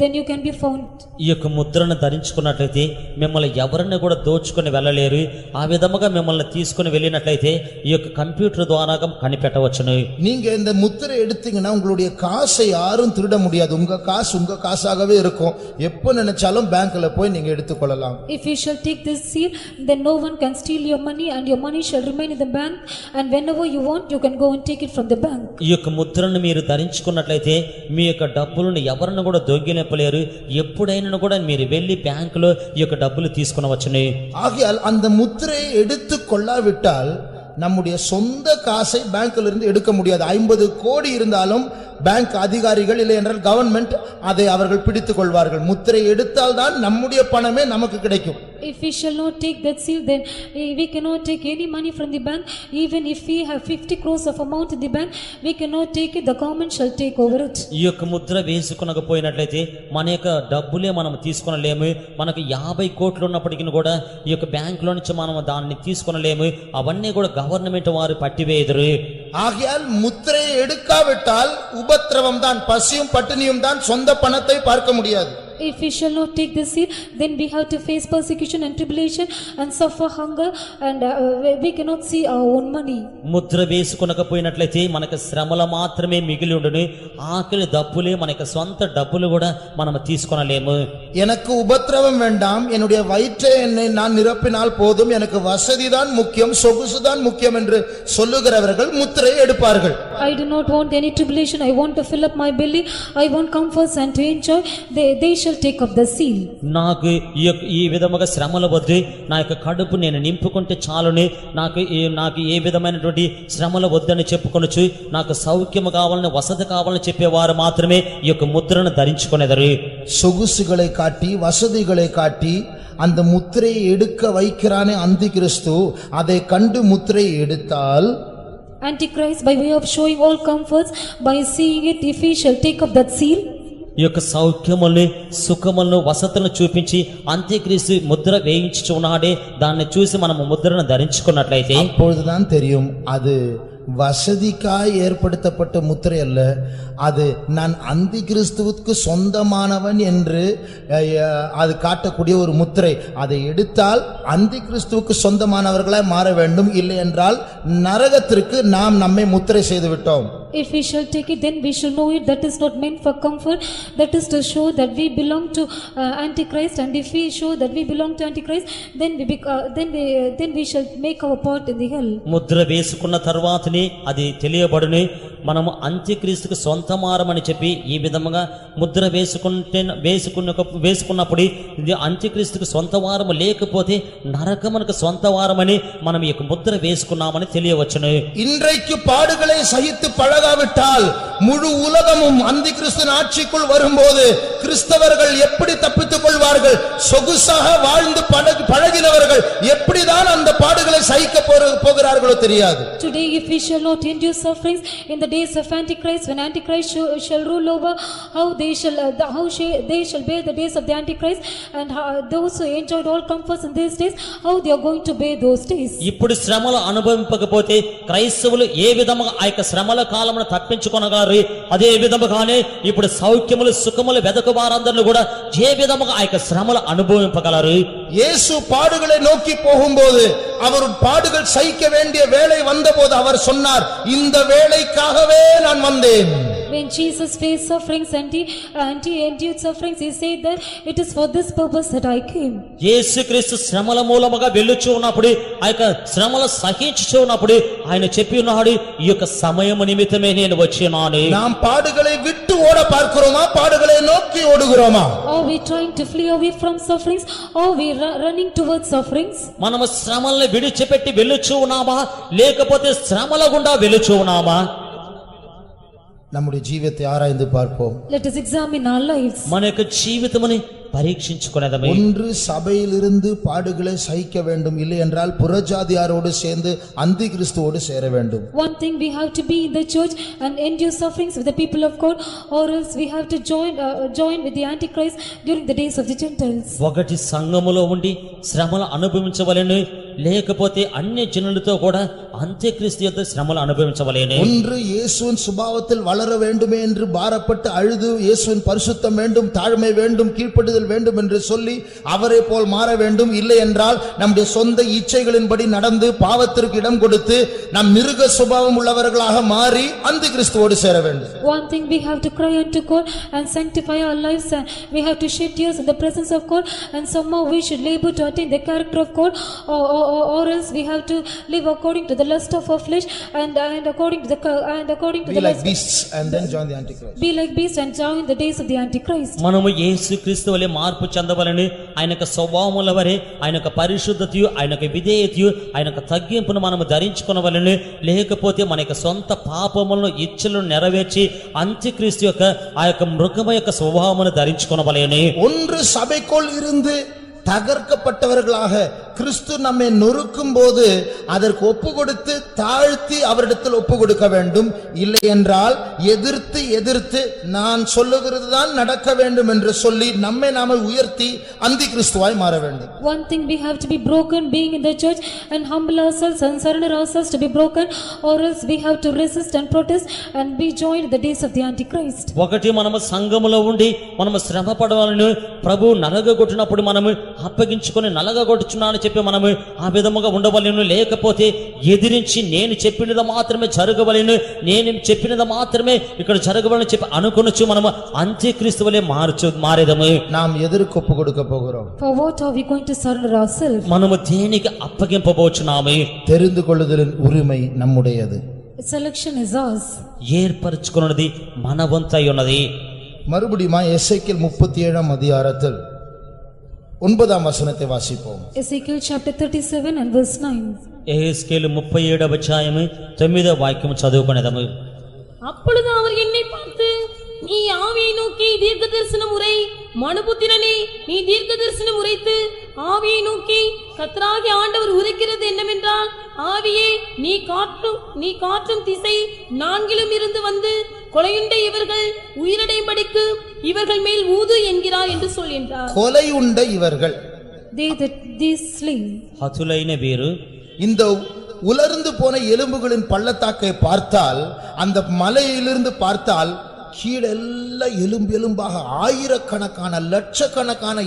then you can be found. ఈ యొక్క ముద్రను ధరించుకున్నట్లయితే మిమ్మల్ని ఎవరిని కూడా దోచుకొని వెళ్ళలేరు. ఆ విధముగా మిమ్మల్ని తీసుకొని వెళ్ళినట్లయితే ఈ యొక్క కంప్యూటర్ ద్వారా కనిపెట్టవచ్చును. நீங்க இந்த முத்திரை எடுத்தீங்கன்னா உங்களுடைய காசை யாரும் திருட முடியாது. உங்க காசு உங்க காசாகவே இருக்கும். எப்ப நினைச்சாலும் பேங்க்ல போய் நீங்க எடுத்துக்கொள்ளலாம். If you shall take this seal, then no one can steal your money, and your money shall remain in the bank, and whenever you want you can go and take it from the bank. ఈ యొక్క ముద్రను మీరు ధరించుకున్నట్లయితే మీ యొక్క డబ్బులను ఎవరిని కూడా దొంగిలింపలేరు. ఎప్పుడైనా కూడా మీరు వెళ్ళి బ్యాంకులో ఈ యొక్క డబ్బులు తీసుకొనవచ్చును. ஆகையால் அந்த முத்திரையை எடுத்துக் கொள்ளாவிட்டால் நம்முடைய சொந்த காசை பேங்க்ல இருந்து எடுக்க முடியாது. 50 கோடி இருந்தாலும் பேங்க் அதிகாரிகள் இல்லை என்றால் கவர்மெண்ட் அதை அவர்கள் பிடித்துக் கொள்வார்கள். முத்திரை எடுத்தால் தான் நம்முடைய பணமே நமக்கு கிடைக்கும். If we shall not take that seal, then we cannot take any money from the bank. Even if we have 50 crores of amount in the bank, we cannot take it. The government shall take over it. ఈ యొక్క ముద్ర వేసుకొనకపోయినట్లయితే మన యొక్క డబ్బులే మనం తీసుకొనలేము. మనకు 50 కోట్లు ఉన్నప్పటికీ కూడా ఈ యొక్క బ్యాంకులో నుంచి మనం దాన్ని తీసుకొనలేము. అవన్నీ కూడా గవర్నమెంట్ వారు పట్టివేయుదురు. ஆகையால் முத்திரையை எடுக்காவிட்டால் உபத்திரவம் தான், பசியும் பட்டினியும் தான். சொந்த பணத்தை பார்க்க முடியாது. If we shall not take this seal, then we have to face persecution and tribulation and suffer hunger, and we cannot see our own money. Mudra వేసుకొనకపోయినట్లయితే మనకు శ్రమల మాత్రమే మిగిలి ఉండును. ఆకలి దప్పులే మనకు సొంత డబ్బులు కూడా మనం తీసుకొనలేము. எனக்கு உபத்திரவம் வேண்டாம், என்னுடைய வயிற்றை நான் நிரப்பினால் போதும், எனக்கு வசதிதான் முக்கியம், சொகுசுதான் முக்கியம் என்று சொல்லுகிறவர்கள் முத்திரையை எடுப்பார்கள். I do not want any tribulation. I want to fill up my belly. I want comforts and to enjoy. They shall take up the seal. నాకు ఈ విధముగా శ్రమల వద్దు, నా యొక్క కడుపు నేను నింపుకుంటే చాలుని, నాకు ఏ విధమైనటువంటి శ్రమల వద్దని చెప్పుకొనొచ్చు. నాకు సౌఖ్యము కావాలని, వసతి కావాలని చెప్పేవారు మాత్రమే ఈ యొక్క ముద్రను ధరించుకొనేదరు. சொகுசுகளை காட்டி வசதிகளை காட்டி அந்த முத்திரையை எடுக்க வைக்கிறானே அந்தி கிறிஸ்து, அதை கண்டு முத்திரையை எடுத்தால் Antichrist, by way of showing all comforts, by seeing it, if he shall take up that seal, ఈ యొక్క సౌఖ్యముల్ని, సుఖములను, వసతులను చూపించి అంత్యక్రీస్తు ముద్ర వేయించుచున్నాడే, దాన్ని చూసి మనము ముద్రను ధరించుకున్నట్లయితే அப்பொழுதுதான் தெரியும் அது வசதிக்காய் ஏற்படுத்தப்பட்ட முத்திரை அல்ல, அது நான் அந்தி கிறிஸ்துவுக்கு சொந்தமானவன் என்று அது காட்டக்கூடிய ஒரு முத்திரை. அதை எடுத்தால் அந்தி கிறிஸ்துவுக்கு சொந்தமானவர்களாய் மாற வேண்டும், இல்லை என்றால் நரகத்திற்கு நாம் நம்மை முத்திரை செய்து விட்டோம். if we shall take it, then we shall know it. That is not meant for comfort, that is to show that we belong to Antichrist. And if we show that we belong to Antichrist, then we shall make our part in the hell. Mudra వేసుకున్న తర్వాతనే అది తెలియబడును. మనము అంత్యక్రీస్తుకు సొంతమారమని చెప్పి ఈ విధముగా ముద్ర వేసుకున్నప్పుడు ఇది అంత్యక్రీస్తుకు సొంతవారము లేకపోతే నరకమునకు సొంతవారమని మనం ఈ యొక్క ముద్ర వేసుకున్నామని తెలియవచ్చును. இன்றைக்கு பாடுகளை சகித்து பழகாவிட்டால் முழு உலகமும் அந்தி கிறிஸ்துவின் ஆட்சிக்குள் வரும்போது கிறிஸ்தவர்கள் எப்படி தப்பித்துக் கொள்வார்கள்? சொகுசாக வாழ்ந்து பழகினவர்கள் எப்படிதான் அந்த பாடுகளை சகிக்க போகிறார்களோ தெரியாது. Today if we shall not endure sufferings in the days of Antichrist, when Antichrist shall rule over, how they shall bear the days of the Antichrist, and those who enjoyed all comforts in these days, how they are going to bear those days. ఇప్పుడు శ్రమలు అనుభవింపకపోతే క్రైస్తవులు ఏ విధముగా ఆ యొక్క శ్రమల కాలమును తప్పించుకొనగలరు? అదే విధముగానే ఇప్పుడు సౌఖ్యములు, సుఖములు వెదకు వారందరూ కూడా ఏ విధముగా ఆ యొక్క శ్రమలు అనుభవింపగలరు? இயேசு பாடுகளை நோக்கி போகும்போது, அவர் பாடுகள் சகிக்க வேண்டிய வேளை வந்தபோது அவர் சொன்னார், இந்த வேளைக்காகவே நான் வந்தேன். When Jesus faced sufferings and he endured sufferings, he said that it is for this purpose that I came. యేసుక్రీస్తు శ్రమల మూలముగా వెళ్ళుచు ఉన్నప్పుడు, ఆ యొక్క శ్రమల సహించుచు ఉన్నప్పుడు ఆయన చెప్పి ఉన్నాడు, ఈ యొక్క సమయము నిమిత్తమే నేను వచ్చినాను. நாம் பாடுகளை விட்டு ஓட பார்க்கிறோமா, பாடுகளை நோக்கி ஓடுகிறோமா? Are we trying to flee away from sufferings, or we running towards sufferings? మనము శ్రమల్ని విడిచిపెట్టి వెళ్ళుచు ఉన్నామా, లేకపోతే శ్రమల గుండా వెళ్ళుచు ఉన్నామా? நம்முடைய ஜீவியத்தை ஆராய்ந்து பார்ப்போம். Let us examine our lives. మన యొక్క జీవితముని పరీక్షించుకొనేదమే. ஒன்று சபையிலிருந்து பாடுகளை சகிக்க வேண்டும், இல்லை என்றால் புறஜாதியாரோடு சேர்ந்து அந்தி கிறிஸ்துவோடு சேர வேண்டும். One thing, we have to be in the church and endure sufferings with the people of God, or else we have to join with the Antichrist during the days of the Gentiles. ఒకటి సంఘములో ఉండి శ్రమలు అనుభవించవలెను, లేకపోతే అన్య జనులతో కూడా అంత్యక్రీస్తు యొక్క శ్రమలు అనుభవించవలెను. ஒன்று இயேசுவின் சுபாவத்தில் வளர வேண்டுமே என்று பாரப்பட்டு அழுது இயேசுவின் பரிசுத்தம் வேண்டும், தாழ்மை வேண்டும், கீழ்ப்படிதல் வேண்டும் என்று சொல்லி அவரை போல் மாற வேண்டும். இல்லை என்றால் நம்முடைய சொந்த இச்சைகளின்படி நடந்து பாவத்திற்கு இடம் கொடுத்து நம் மிருக சுபாவம் உள்ளவர்களாக மாறி அந்தி கிறிஸ்துவோடு சேர வேண்டும். One thing, we have to cry unto God and sanctify our lives, and we have to shed tears in the presence of God, and somehow we should labor to attain the character of God, or else we have to live according to the lust of our flesh and according to the Be like beasts and then join the Antichrist. be like beasts and join the days of the Antichrist. మనము యేసుక్రీస్తు వలె మార్పు చెందవలెను. ఆయన యొక్క స్వభావముల వలె, ఆయన యొక్క పరిశుద్ధతయు, ఆయన యొక్క విధేయతయు, ఆయన యొక్క తగ్గింపును మనము ధరించుకొనవలెను. లేకపోతే మన యొక్క సొంత పాపములను ఇచ్చలను నెరవేర్చి అంత్యక్రీస్తు యొక్క ఆ యొక్క మృగమ యొక్క స్వభావమును ధరించుకొనవలెను. ஒன்று சபைக்குள் இருந்து தகர்க்கப்பட்டவர்களாக கிறிஸ்து நம்மை நொறுக்கும் போது அதற்கு ஒப்பு கொடுத்து தாழ்த்தி அவரிடத்தில் ஒப்பு கொடுக்க வேண்டும். இல்லை என்றால் எதிர்த்து நான் சொல்லுகிறது தான் நடக்க வேண்டும் என்று சொல்லி நம்மை நாம உயர்த்தி அந்தி கிறிஸ்துவாய் மாற வேண்டும். One thing, we have to be broken being in the church and humble ourselves and surrender ourselves to be broken, or else we have to resist and protest and be joined in the days of the Antichrist. ఒకటి మనము సంఘములో ఉండి మనము శ్రమ పడవాలను. ప్రభు నలగగొట్టినప్పుడు మనము అప్పగించుకొని నలగగొట్టుచున్నానని చెప్పి మనము ఆ విధముగా ఉండవలెను. లేకపోతే ఎదిరించి నేను చెప్పినది మాత్రమే జరగవలెను, నేను చెప్పినది మాత్రమే ఇక్కడ జరగవలెను చెప్పి అనుకొనొచ్చు మనము అంత్యక్రీస్తు వలె మారేదము. நாம் எதற்கு ஒப்பு கொடுக்க போகிறோம்? For what are we going to surrender ourselves? మనము దేనికి అప్పగింపబోచున్నాము? தெரிந்து கொள்ளுதலின் உரிமை நம்முடையது. Selection is ours. ఏర్పరచుకున్నది మన వంతై ఉన్నది. மறுபடியும் எசேக்கியேல் 37 அதிகாரத்தில் 9 வசனத்தை வாசிப்போம். Ezekiel chapter 37 and verse 9. యెహెజ్కేలు 37వ అధ్యాయము 9వ వాక్యము చదువుకొనేదము. அப்பொழுது அவர் என்னை பார்த்து, நீ ஆவியை நோக்கி தீர்க்க தரிசனம் உரை, மனுபுத்திரனே நீ தீர்க்க தரிசனம் உரைத்து ஆவியை நோக்கி கர்த்தராகிய ஆண்டவர் உரைக்கிறது என்னவென்றால், ஆவியே நீ காற்றும் திசை நான்கிலும் இருந்து வந்து கொலையுண்ட இவர்கள் உயிரடையும்படிக்கு இவர்கள் மேல் ஊது என்கிறார் என்று சொல்கின்றார். கொலையுண்ட இவர்கள், they slain. హతులైన వీరు இந்த உலர்ந்து போன எலும்புகளின் பள்ளத்தாக்கை பார்த்தால், அந்த மலையிலிருந்து பார்த்தால் கீழெல்லாம் எலும்பாக ஆயிரக்கணக்கான லட்சக்கணக்கான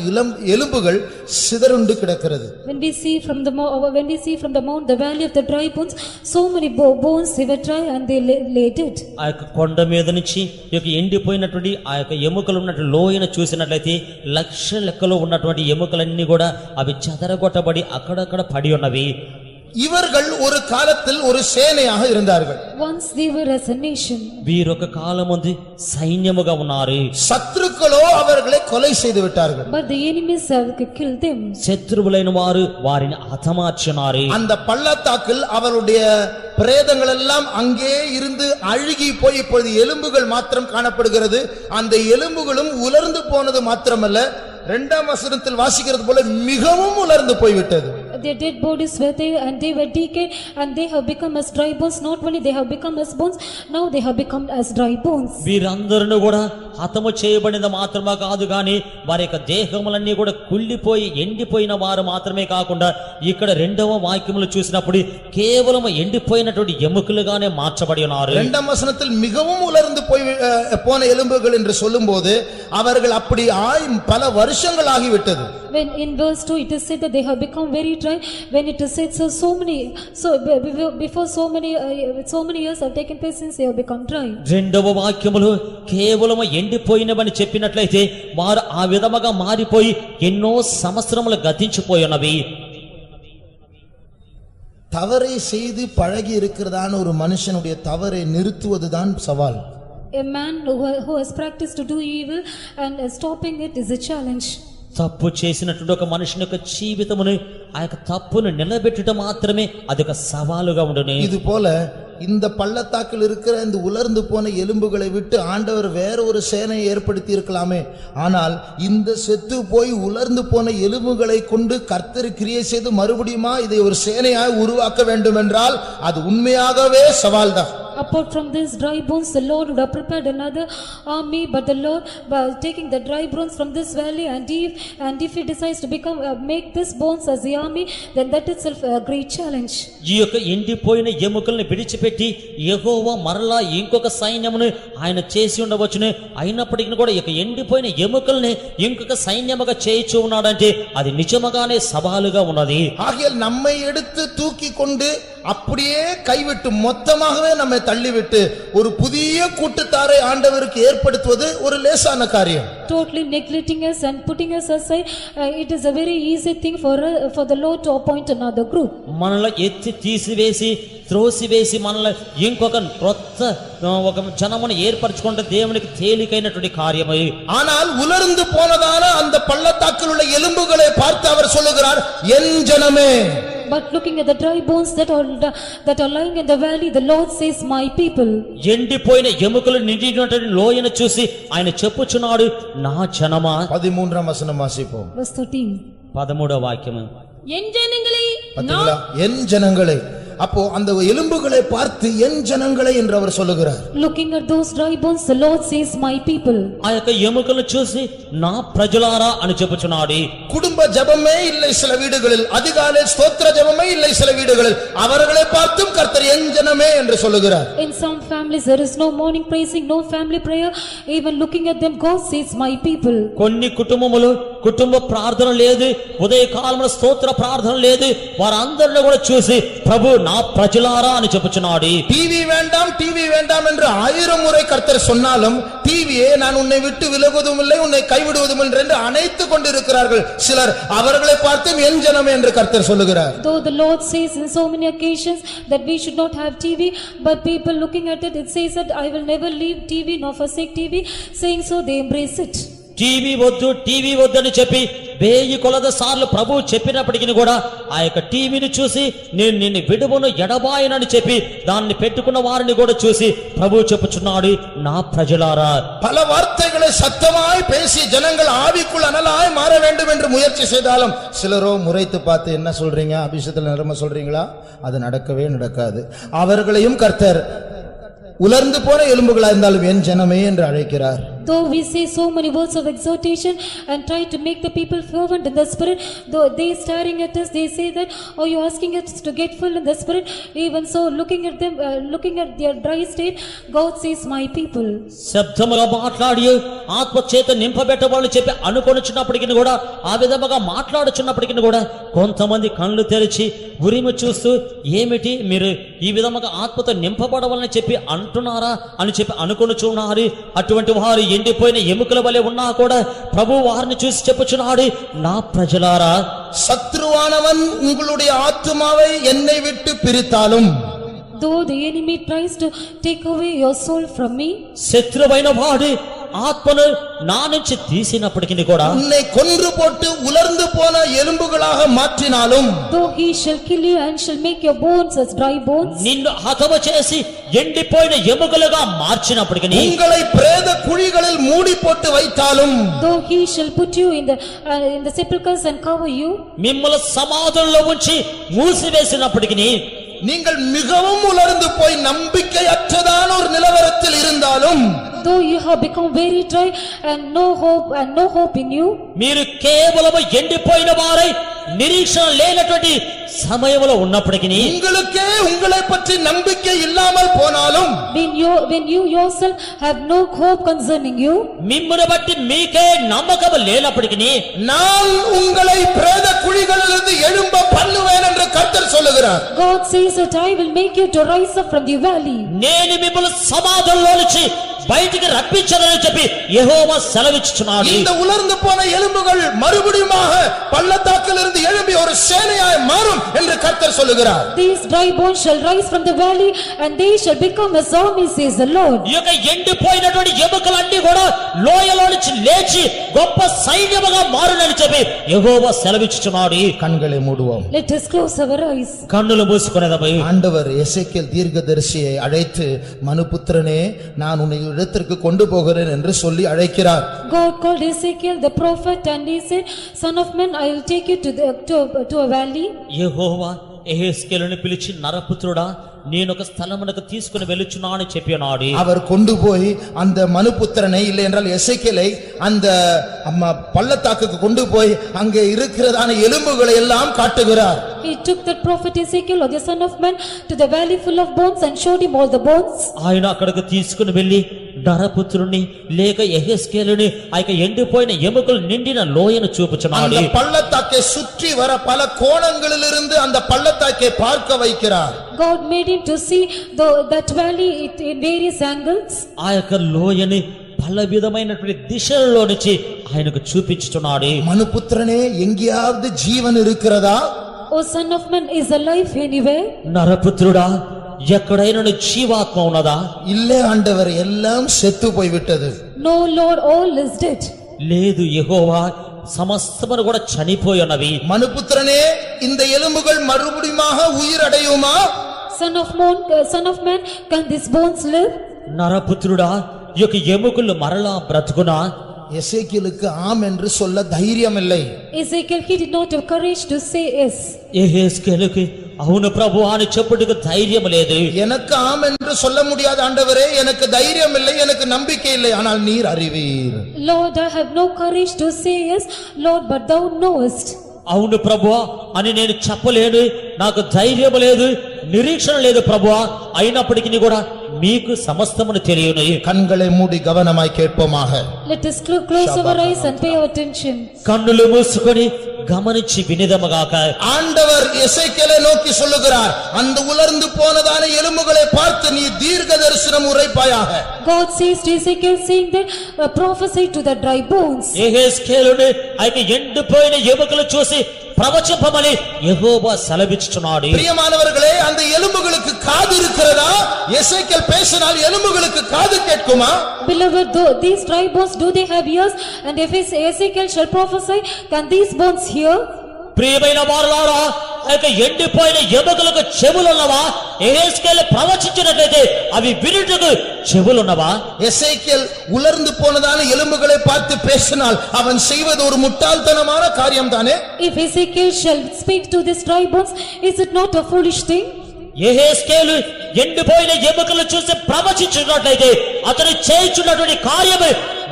எலும்புகள் சிதறுண்டு கிடக்கிறது. When we see from the mount the valley of the dry bones, so many bones they were dry and they lay dead. ఆ యొక్క కొండ మీద నుంచి ఈ యొక్క ఎండిపోయినటువంటి ఆ యొక్క ఎముకలు ఉన్నటువంటి లోయను చూసినట్లయితే లక్ష లెక్కలో ఉన్నటువంటి ఎముకలన్నీ కూడా అవి చెదరగొట్టబడి అక్కడక్కడ పడి ఉన్నవి. இவர்கள் ஒரு காலத்தில் ஒரு சேனையாக இருந்தார்கள். Once they were as a nation. వీరొక కాలమందు సైన్యముగా ఉన్నారు. சத்துருக்களோ அவர்களை கொலை செய்து விட்டார்கள். But the enemies have killed them. శత్రువులైన వారు వారిని హతమార్చున్నారు. அந்த பள்ளத்தாக்கில் அவருடைய பிரேதங்கள் எல்லாம் அங்கே இருந்து அழுகி போய் இப்பொழுது எலும்புகள் மாத்திரம் காணப்படுகிறது. அந்த எலும்புகளும் உலர்ந்து போனது மாத்திரமல்ல, 2ஆம் வசனத்தில் வாசிக்கிறது போல மிகவும் உலர்ந்து போய்விட்டது. Their dead bodies were there and they were decayed and they have become as dry bones. Not only they have become as bones, now they have become as dry bones. వీరందరూ కూడా హతము చేయబడిన మాత్రమే కాదు గాని వారి యొక్క దేహములన్నీ కూడా కుళ్ళిపోయి ఎండిపోయిన వారు మాత్రమే కాకుండా ఇక్కడ 2వ వాక్యములు చూసినప్పుడు కేవలం ఎండిపోయినటువంటి ఎముకలుగానే మార్చబడి ఉన్నారు. 2ஆம் வசனத்தில் மிகவும் உலர்ந்து போன எலும்புகள் என்று சொல்லும்போது அவர்கள் அப்படி பல வருஷங்கள் ஆகிவிட்டது. When in verse 2 it is said that they have become very dry, when it is said before so many years have taken place since they have become dry. 2వ వాక్యములు కేవలం ఎండిపోయినవని చెప్పినట్లయితే వారు ఆ విధముగా మారిపోయి ఎన్నో సంవత్సరములు గతించిపోయినవి. தவறை செய்து பழகி இருக்கிறதான ஒரு மனுஷனுடைய தவறை நிறுத்துவதுதான் சவால். A man who has practiced to do evil and stopping it is a challenge. తప్పు చేసినటువంటి ఒక మనిషిని యొక్క జీవితమును ఆ యొక్క తప్పును నిలబెట్టడం మాత్రమే అదొక సవాలుగా ఉండును. ఇది పోల இந்த பள்ளத்தாக்கில் இருக்கிற இந்த உலர்ந்து போன எலும்புகளை விட்டு ஆண்டவர் வேற ஒரு சேனையை ஏற்படுத்தி இருக்கலாமே. ஆனால் இந்த செத்து போய் உலர்ந்து போன எலும்புகளை கொண்டு கர்த்தர் கிரியை செய்து மறுபடியுமா இதை ஒரு சேனையாய் உருவாக்க வேண்டும் என்றால் அது உண்மையாகவே சவால் தான். Apart from these dry bones, the Lord would have prepared another army, but the Lord, by taking the dry bones from this valley, and if he decides to make this bones as the army, then that itself a great challenge. ఈ యొక్క ఎండిపోయిన ఎముకల్ని విడిచిపెట్టి యెహోవా మరలా ఇంకొక సైన్యమును ఆయన చేసి ఉండవచ్చును. అయినప్పటికీ కూడా ఈ యొక్క ఎండిపోయిన ఎముకల్ని ఇంకొక సైన్యముగా చేయించు ఉన్నాడంటే అది నిజముగానే సవాలుగా ఉన్నది. ஆகையால் நம்மை எடுத்து தூக்கி கொண்டு அப்படியே கைவிட்டு மொத்தமாகவே நம்மை தள்ளிவிட்டு ஒரு புதிய கூட்டத்தாரை ஆண்டவருக்கு ஏற்படுத்துவது ஒரு லேசான காரியம். Totally neglecting us and putting us aside, it is a very easy thing for the Lord to appoint another group. మనల ఎత్తి తీసివేసి త్రోసివేసి మనల ఇంకొక క్రొత్త ఒక జనమును ఏర్పరచుకుంటే దేవునికి తేలికైనటువంటి కార్యమే. ஆனால் உலர்ந்து போனதான அந்த பள்ளத்தாக்கில் உள்ள எலும்புகளை பார்த்து அவர் சொல்லுகிறார், என் ஜனமே. But looking at the dry bones that are lying in the valley, the Lord says, my people. ఎండిపోయిన ఎముకలు నిండినటువంటి లోయను చూసి ఆయన చెప్పుచున్నాడు, నా జనమా. 13వ వచనం వాసిపోం. Verse 13. 13వ వాక్యము. என் ஜனங்களே பாத்தீங்களா, என் ஜனங்களே. அப்போ அந்த எலும்புகளை பார்த்து என் ஜனங்களே என்று அவர் சொல்லுகிறார். Looking at those dry bones, the Lord says, my people. ఆ యొక్క ఎముకలను చూసి నా ప్రజలారా అని చెప్పుచున్నాడు. குடும்ப ஜெபமே இல்லை சில வீடுகளில், அதிகாலை ஸ்தோத்திர ஜெபமே இல்லை சில வீடுகளில், அவர்களை பார்த்தும் கர்த்தர் என் ஜனமே என்று சொல்லுகிறார். In some families there is no morning praising, no family prayer. Even looking at them, God says, my people. కొన్ని కుటుంబములు కుటుంబ ప్రార్థన లేదు, ఉదయకాలమున స్తోత్ర ప్రార్థన లేదు, వారందరిని కూడా చూసి ప్రభు నా ప్రజలారా అని చెప్పుచున్నాడు. டிவி வேண்டாம் என்று 1000 முறை கர்த்தர் சொன்னாலும் டிவியே நான் உன்னை விட்டு விலகுவதும் இல்லை உன்னை கைவிடுவதும் இல்லை என்று அணைத்துக் கொண்டிருக்கிறார்கள் சிலர். அவர்களை பார்த்தும் என் ஜனமே என்று கர்த்தர் சொல்லுகிறார். Though the Lord says in so many occasions that we should not have TV, but people looking at it, it says that I will never leave TV nor forsake TV, saying so they embrace it. TV వద్దు అని చెప్పి 1000 కొలది సార్లు ప్రభువు చెప్పినప్పటికీ కూడా ఆ యొక్క టీవీని చూసి నేను నిన్ను విడువను ఎడబాయనని చెప్పి దాన్ని పెట్టుకున్న వారిని కూడా చూసి ప్రభువు చెప్పుచున్నాడు, నా ప్రజలారా. பல வார்த்தைகளை சத்தமாய் பேசி ஜனங்கள் ஆவிக்குள் அனலாய் மாற வேண்டும் என்று முயற்சி செய்தாலும் சிலரோ முறைத்து பார்த்து என்ன சொல்றீங்க, அபிஷேகத்தில் நிரம்ப சொல்றீங்களா, அது நடக்கவே நடக்காது. அவர்களையும் கர்த்தர் உலர்ந்து போன எலும்புகளா இருந்தாலும் என் ஜனமே என்று அழைக்கிறார். Though we say so many words of exhortation and try to make the people fervent in the spirit, though they staring at us, they say that, oh, you asking us to get full in the spirit. Even so, looking at them, looking at their dry state, God says, my people. శబ్దముగా మాట్లాడి ఆత్మ చేత నింపబెట్టవాళ్ళు చెప్పి అనుకొనిచున్నప్పటికీ కూడా ఆ విధముగా మాట్లాడుచున్నప్పటికీ కూడా కొంతమంది కళ్ళు తెరిచి ఉరిమి చూస్తూ ఏమిటి మీరు ఈ విధముగా ఆత్మతో నింపబడవాలని చెప్పి అంటున్నారా అని చెప్పి అనుకొనిచున్నారు. అటువంటి వారు ఎండిపోయిన ఎముకల వలె ఉన్నా కూడా ప్రభు వారిని చూసి చెప్పుచున్నాడు, నా ప్రజలారా. சத்ருவானவன் உங்களுடைய ஆத்துமாவை என்னை விட்டு பிரித்தாலும், Though the enemy tries to take away your soul from me, శత్రువైన వాడు ఆత్మను నా నుంచి తీసినప్పటికీ కూడా உன்னை கொன்று போட்டு உலர்ந்து போன எலும்புகளாக மாற்றினாலும், though he shall kill you and shall make your bones as dry bones, నిన్ను హతము చేసి ఎండిపోయిన ఎముకలుగా మార్చినప్పటికీ உங்களை பிரேத குழிகளில் மூடி போட்டு வைத்தாலும், though he shall put you in the sepulchres and cover you, మిమ్మల్ని సమాధుల్లో ఉంచి మూసివేసినప్పటికీ நீங்கள் மிகவும் உலர்ந்து போய் நம்பிக்கையற்றதான ஒரு நிலவரத்தில் இருந்தாலும், though you have become very dry and no hope in you, మీరు కేవలం ఎండిపోయిన వారై నిరీక్షణ లేనటువంటి సమయంలో ఉన్నప్పటికీ உங்களுக்கே உங்களை பற்றி நம்பிக்கை இல்லாமல் போனாலும், when you yourself have no hope concerning you, మిమ్మల్ని బట్టి మీకే నమ్మకం లేనప్పటికీ நான் உங்களை பிரேத குழிகளிலிருந்து எழும்ப பண்ணுவேன் என்று கர்த்தர் சொல்லுகிறார். God says that I will make you to rise up from the valley. నేను మిమ్మల్ని సమాధుల్లో నుంచి బయటికి రప్పించదని చెప్పి యెహోవా సెలవిచ్చుచున్నాడు. இந்த உலர்ந்து போன எலும்புகள் மறுபடியுமாக பள்ளத்தாக்கிலிருந்து எழும்பி ஒரு சேனையாய் மாறும் என்று கர்த்தர் சொல்லுகிறார். These dry bones shall rise from the valley and they shall become as army, says the Lord. ఈ యొక్క ఎండిపోయినటువంటి ఎముకలన్నీ కూడా లోయలో నుంచి లేచి గొప్ప సైన్యముగా మారునని చెప్పి యెహోవా సెలవిచ్చుచున్నాడు. கண்களை மூடுவோம். Let us close our eyes. కన్నులు మూసుకొనేదము. ஆண்டவர் எசேக்கியேல் தீர்க்கதரிசியை அழைத்து மனுபுத்திரனே நான் உன்னை இடத்திற்கு கொண்டு போகிறேன் என்று சொல்லி அழைக்கிறார். God called Ezekiel the prophet and he said, son of man, I will take you to a valley. యెహోవా ఎహెస్కేలుని పిలిచి నరపుత్రుడా నేను ఒక స్థలమునకు తీసుకుని వెళ్ళుచున్నాను అని చెప్పినాడు. அவர் கொண்டு போய் அந்த மனுபுத்திரனை இல்லை என்றால் எசேக்கியேலை அந்த பள்ளத்தாக்குக்கு கொண்டு போய் அங்கே இருக்கிறதான எலும்புகளை எல்லாம் காட்டுகிறார். He took that prophet Ezekiel or the son of man to the valley full of bones and showed him all the bones. ఆయన అక్కడికి తీసుకుని వెళ్ళి నరపుత్రుని లేక ఎహెస్కేలుని ఆ యొక్క ఎండిపోయిన ఎముకలు నిండిన లోయను చూపుచున్నాడు. அந்த பள்ளத்தாக்கை சுற்றி வர பல கோணங்களிலிருந்து அந்த பள்ளத்தாக்கை பார்க்க வைக்கிறார். God made him to see that valley in various angles. ఆ యొక్క లోయని పల విధమైనటువంటి దిశల్లో నుంచి ఆయనకు చూపించుచున్నాడు. மனுபுத்திரனே எங்கேயாவது ஜீவன் இருக்கிறதா? O son of man, is alive anywhere? నరపుత్రుడా ఎక్కడైనా జీవాత్మ ఉన్నదా? இல்லே ஆண்டவர், எல்லாம் செத்து போய்விட்டது. No Lord, all is dead. లేదు యెహోవా సమస్తమును కూడా చనిపోయి ఉన్నవి. மனுபுத்திரனே இந்த எலும்புகள் மறுபடியுமாக உயிரடையுமா? Son of man, can these bones live? నరపుత్రుడా ఈ యొక్క ఎముకలు మరలా బ్రతుకునా? எசேக்கியேலுக்கு ஆம் என்று சொல்ல தைரியம் இல்லை. Ezekiel, he did not have courage to say yes. ఎహెస్కేలుకి అవును ప్రభువా అని చెప్పుటకు ధైర్యం లేదు. எனக்கு ஆம் என்று சொல்ல முடியாத ஆண்டவரே, எனக்கு தைரியம் இல்லை, எனக்கு நம்பிக்கை இல்லை, ஆனால் நீர் அறிவீர். Lord, I have no courage to say yes, Lord, but thou knowest. అవును ప్రభువా అని నేను చెప్పలేను, నాకు ధైర్యం లేదు, నిరీక్షణ లేదు ప్రభువా, అయినప్పటికీ కూడా మీకు సమస్తమును తెలియను. கண்களை மூடி கவனமாய் கேட்போமாக. Let us close our eyes and pay attention. కన్నులు మూసుకొని గమనించి వినిదముగాక. ஆண்டவர் எசேக்கியேலை நோக்கி சொல்லுகிறார், அந்த உலர்ந்து போனதான எலும்புகளை பார்த்து நீ தீர்க்க தரிசனம் உரைப்பாயாக. God says to Ezekiel, saying that prophesy to the dry bones. ఎహెస్కేలుని ఆ యొక్క ఎండిపోయిన ఎముకలు చూసి ప్రవచింపమని యెహోవా సెలవిచ్చుచున్నాడు. பிரியமானவர்களே, அந்த எலும்புகளுக்கு காது இருக்கிறதா? எசேக்கியேல் பேசினால் எலும்புகளுக்கு காது கேட்குமா? Beloved, these dry bones, do they have ears? And if Ezekiel shall prophesy, can these bones hear? ప్రియమైన వారలారా ఆ యొక్క ఎండిపోయిన ఎముకలకు చెవులున్నవా? ఎహెస్కేలు ప్రవచించినట్లయితే అవి వినుటకు చెవులున్నవా? எசேக்கியேல் உலர்ந்து போனதான எலும்புகளை பார்த்து பேசினால் அவன் செய்வது ஒரு முட்டாள்தனமான காரியம் தானே? If Ezekiel shall speak to these dry bones, is it not a foolish thing? యెహెస్కేలు ఎండిపోయిన ఎముకలు చూసి ప్రవచించినట్లయితే అతను చేయుచున్నటువంటి కార్యము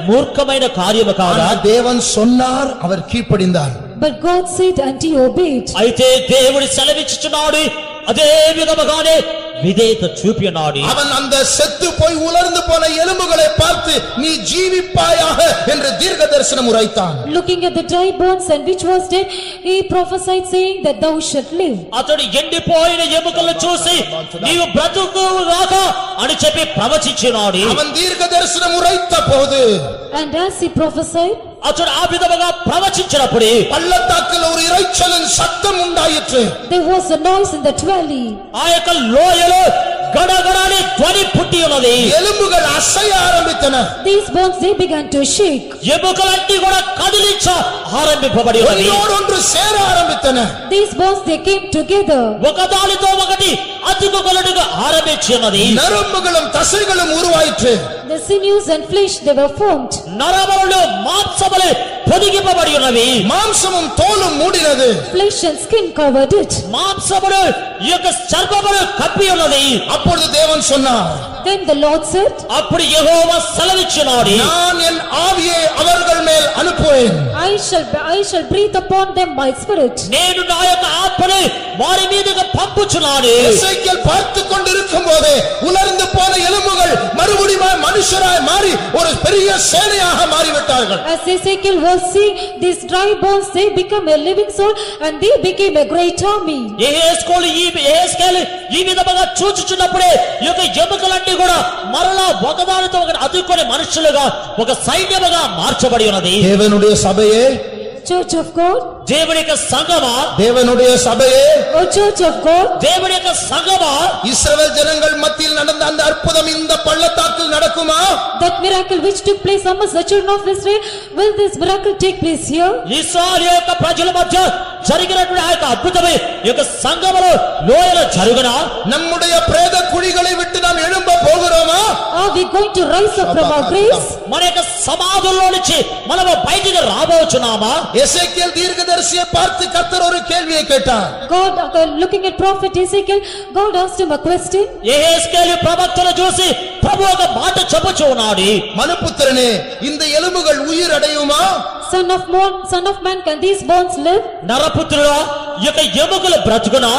మూర్ఖమైన కార్యము కాదా? தேவன் சொன்னார், அவர் கீழ்ப்படிந்தார். But God said and he obeyed. అయితే దేవుడు సెలవిచ్చుచున్నాడు, అదే విధముగానే విధేయత చూపినాడు. அவன் அந்த செத்து போய் உலர்ந்து போன எலும்புகளை பார்த்து நீ ஜீவிப்பாயாக என்று தீர்க்க தரிசனம் உரைத்தான். Looking at the dry bones and which was dead, he prophesied saying that thou shalt live. అతడు ఎండిపోయిన ఎముకలను చూసి నీవు బ్రతుకుగాక అని చెప్పి ప్రవచించినాడు. அவன் தீர்க்க தரிசனம் உரைத்த போது And as he prophesied, అతడు ఆ విధముగా ప్రవచించినప్పుడు பள்ளத்தாக்கில் ஒரு இரைச்சலின் சத்தம் உண்டாயிற்று. there was a noise in that valley. ఆ యొక్క లోయలో గడగడని ధ్వని పుట్టి ఉన్నది. எலும்புகள் அசைய ஆரம்பித்தன. These bones, they began to shake. ఎముకలన్నీ కూడా కదిలించ ఆరంభింపబడి ఉన్నది. ஒன்றோடொன்று சேர ஆரம்பித்தன. These bones, they came together. ఒకదానితో ఒకటి అతుకుకొనుటకు ఆరంభించి ఉన్నది. நரம்புகளும் தசைகளும் உருவாயிற்று. The sinews and flesh, they were formed. నరములు మాంసములు పొదిగింపబడి ఉన్నవి. மாம்சமும் தோலும் மூடினது. Flesh and skin covered it. మాంసములు ఈ యొక్క చర్మములు కప్పి ఉన్నది. அப்பொழுது தேவன் சொன்னார், Then the Lord said, అప్పుడు యెహోవా సెలవిచ్చినాడు, நான் என் ஆவியை அவர்கள் மேல் அனுப்புவேன். I shall breathe upon them my spirit. నేను నా యొక్క ఆత్మను వారి మీదకు పంపుచున్నాను. எசேக்கியேல் பார்த்துக் கொண்டிருக்கும் போதே உலர்ந்து போன எலும்புகள் மறுபடியும் மனுஷராய் மாறி ஒரு பெரிய சேனையாக மாறிவிட்டார்கள். As Ezekiel was seeing these dry bones, they become a living soul and they became a great army. యెహెజ్కేలు ఈ విధముగా చూచుచున్నప్పుడే ఈ యొక్క ఎముకలన్నీ కూడా మరలా ఒకదానితో ఒకటి అతుక్కొని మనుషులుగా ఒక సైన్యముగా మార్చబడి ఉన్నది. தேவனுடைய சபையே, Church of God, దేవుని యొక్క సంఘమా, தேவனுடைய சபையே, O Church of God, దేవుని యొక్క సంఘమా, இஸ்ரவேல் ஜனங்கள் மத்தியில் நடந்த அந்த அற்புதம் இந்த பள்ளத்தாக்கில் நடக்குமா? that miracle which took place amongst the children of Israel, will this miracle take place here? ఇశ్రాయేలు యొక్క ప్రజల మధ్య జరిగినటువంటి ఆ యొక్క అద్భుతమే ఈ యొక్క సంఘములో లోయలో జరుగునా? நம்முடைய பிரேத குழிகளை விட்டு நாம் எழும்ப போகிறோமா? Are we going to rise up from our graves? మన యొక్క సమాధుల్లో నుంచి మనము బయటికి రాబోచున్నామా? எசேக்கியேல் தீர்க்கதரிசியை பார்த்து கர்த்தர் ஒரு கேள்வியை கேட்டார். God, looking at prophet Ezekiel, God asked him a question. యెహెజ్కేలు ప్రవక్తను చూసి ప్రభు ఒక మాట చెప్పుచూ ఉన్నాడు. மனுபுத்திரனே, இந்த எலும்புகள் உயிர் அடையுமா? Son of man, can these bones live? నరపుత్రుడా, ఈ యొక్క ఎముకలు బ్రతుకునా?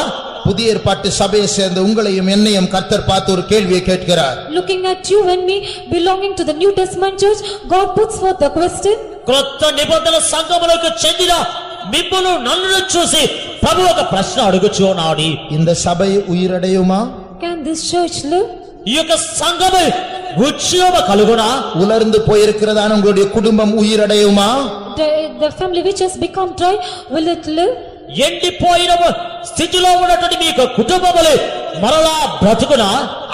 புதிய ஏற்பாட்டு சபையை சேர்ந்த உங்களையும் என்னையும் கர்த்தர் பார்த்து ஒரு கேள்வியை கேட்கிறார். Looking at you and me belonging to the New Testament church, God puts forth the question. క్రొత్త నిబంధన సంఘములకు చెందిన మిమ్మును నన్ను చూసి ప్రభు ఒక ప్రశ్న అడుగుచూ ఉన్నాడు. இந்த சபை உயிரடையுமா? Can this church live? ఈ యొక్క సంఘము ఉజ్జీవ కలుగునా? உலர்ந்து போயிருக்கிறதான உங்களுடைய குடும்பம் உயிரடையுமா? The family which has become dry, will it live? ఎండిపోయిన స్థితిలో ఉన్నటువంటి మీ యొక్క కుటుంబములు మరలా బ్రతుకునా?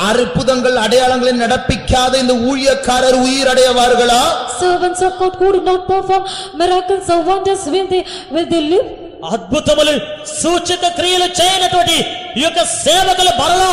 அற்புதங்கள் அடையாளங்களை நடப்பிக்காத இந்த ஊழியக்காரர் உயிரடைவார்களா? Servants of God who do not perform miracles or wonders, will they live? అద్భుతములు సూచక క్రియలు చేయనటువంటి ఈ యొక్క సేవకులు మరలా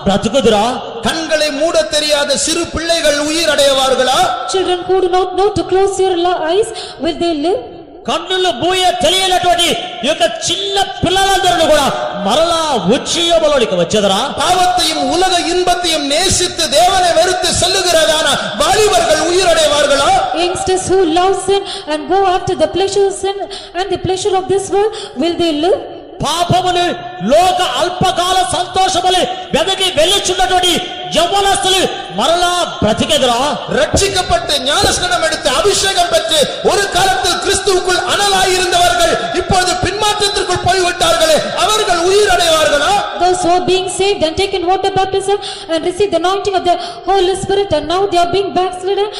బ్రతుకుదురా? கண்களை மூட தெரியாத சிறு பிள்ளைகள் உயிரடைவார்களா? Children who do not know to close your eyes, will they live? కన్నులు మూయ తెలియనటువంటి ఈ యొక్క చిన్న పిల్లలందరూ కూడా మరలా ఉజ్జీవములోనికి వచ్చేదరా? பாவத்தையும் உலக இன்பத்தையும் நேசித்து தேவனை வெறுத்து செல்லுகிறதான வாலிபர்கள் உயிரடைவார்களா? Youngsters who love sin and go after the pleasure of sin and the pleasure of this world, will they live? పాపములు లోక అల్పకాల సంతోషములు వెదకి వెళ్ళుచున్నటువంటి యవ్వనస్తులు మరలా బ్రతికెదరా? ரட்சிக்கப்பட்டு ஞானஸ்நானம் எடுத்து அபிஷேகம் பெற்று ஒரு காலத்தில் கிறிஸ்துவுக்குள் அனலாயிருந்தவர்கள் இப்பொழுது பின்மாற்றத்திற்குள் போய்விட்டார்களே, அவர்கள் உயிரடைவார்களா? Those who are being saved and taken water baptism and received the anointing of the Holy Spirit and now they are being backslidden,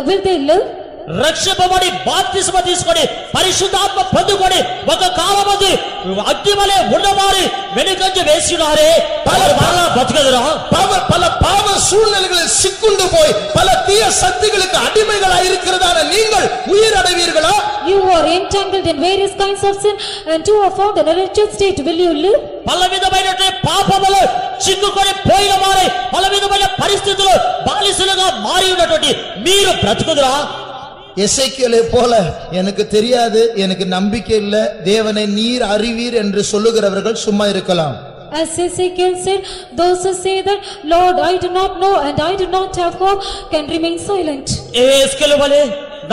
will they live? రక్షింపబడి బాప్తిస్మ తీసుకొని పరిశుద్ధాత్మ పొందుకొని ఒక కాలమంది అగ్నివలే ఉన్నవారి వెనుకంజ వేసినారే, మరలా బ్రతికెదరా? பல பாவ சூழ்நிலைகளில் சிக்குண்டு போய் பல தீய சக்திகளுக்கு அடிமைகளாய் இருக்கிறதான நீங்கள் உயிரடைவீர்களா? You are entangled in various kinds of sin and you are found in a wretched state, will you live? పల విధమైనటువంటి పాపములు చిక్కుకొని పోయిన వారే పల విధమైన పరిస్థితులు బానిసలుగా మారి ఉన్నటువంటి మీరు బ్రతుకుదురా? எசேக்கியேலை போல எனக்கு தெரியாது, எனக்கு நம்பிக்கை இல்ல, தேவனை நீர் அறிவீர் என்று சொல்லுகிறவர்கள் சும்மா இருக்கலாம். As Ezekiel said, those who say that, Lord, I do not know and I do not have hope, can remain silent. యెహెజ్కేలు వలె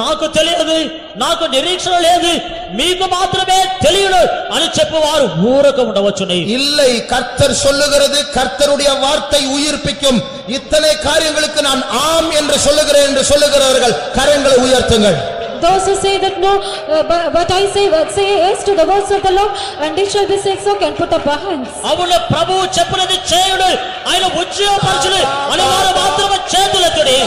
నాకు తెలియదు, నాకు నిరీక్షణ లేదు, మీకు మాత్రమే తెలియదు అని చెప్పువారు ఊరక ఉండవచ్చును. இல்லை, கர்த்தர் சொல்லுகிறது, கர்த்தருடைய வார்த்தை உயிர்ப்பிக்கும். இத்தனை காரியங்களுக்கு நான் ஆம் என்று சொல்லுகிறேன் என்று சொல்லுகிறவர்கள் கரங்களை உயர்த்துங்கள். Those who say that no, but I say yes to the words of the Lord and it shall be said so, can put up our hands. అవును, ప్రభువు చెప్పినది చేయుడు, ఆయన ఉజ్జీవపరచుడు అని వారు మాత్రమే చేతులెత్తుడి.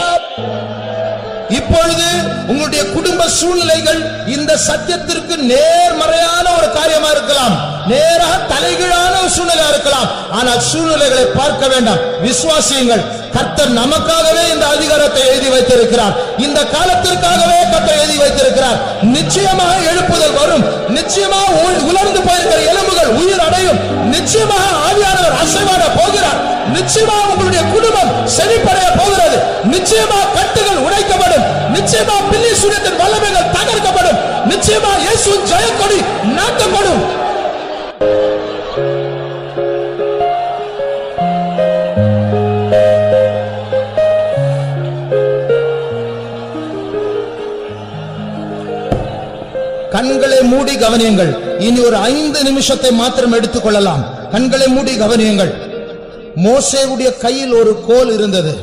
இப்பொழுது உங்களுடைய குடும்ப சூழ்நிலைகள் இந்த சத்தியத்திற்கு நேர்மறையான ஒரு காரியமா இருக்கலாம், நேராக தலைகீழான ஒரு சூழ்நிலையா இருக்கலாம். ஆனால் சூழ்நிலைகளை பார்க்க வேண்டாம், விசுவாசியுங்கள். கர்த்தர் நமக்காகவே இந்த அதிகாரத்தை எழுதி வைத்திருக்கிறார், இந்த காலத்திற்காகவே கர்த்தர் எழுதி வைத்திருக்கிறார். நிச்சயமாக எழுப்புதல் வரும், நிச்சயமாக உலர்ந்து போயிருக்கிற எலும்புகள் உயிர் அடையும், நிச்சயமாக ஆவியானவர் அசைவாட போகிறார், நிச்சயமாக உங்களுடைய குடும்பம் செழிப்படைய போகிறது, நிச்சயமாக கட்டுகள் உடைக்கப்படும், நிச்சயமாக பில்லி சூனியத்தின் வல்லமைகள் தகர்க்கப்படும், நிச்சயமாக இயேசுவின் ஜெயக்கொடி நாட்டப்படும். கண்களை மூடி கவனியுங்கள். இனி ஒரு 5 நிமிஷத்தை மாத்திரம் எடுத்துக்கொள்ளலாம். கண்களை மூடி கவனியுங்கள். மோசேவுடைய கையில் ஒரு கோல் இருந்தது.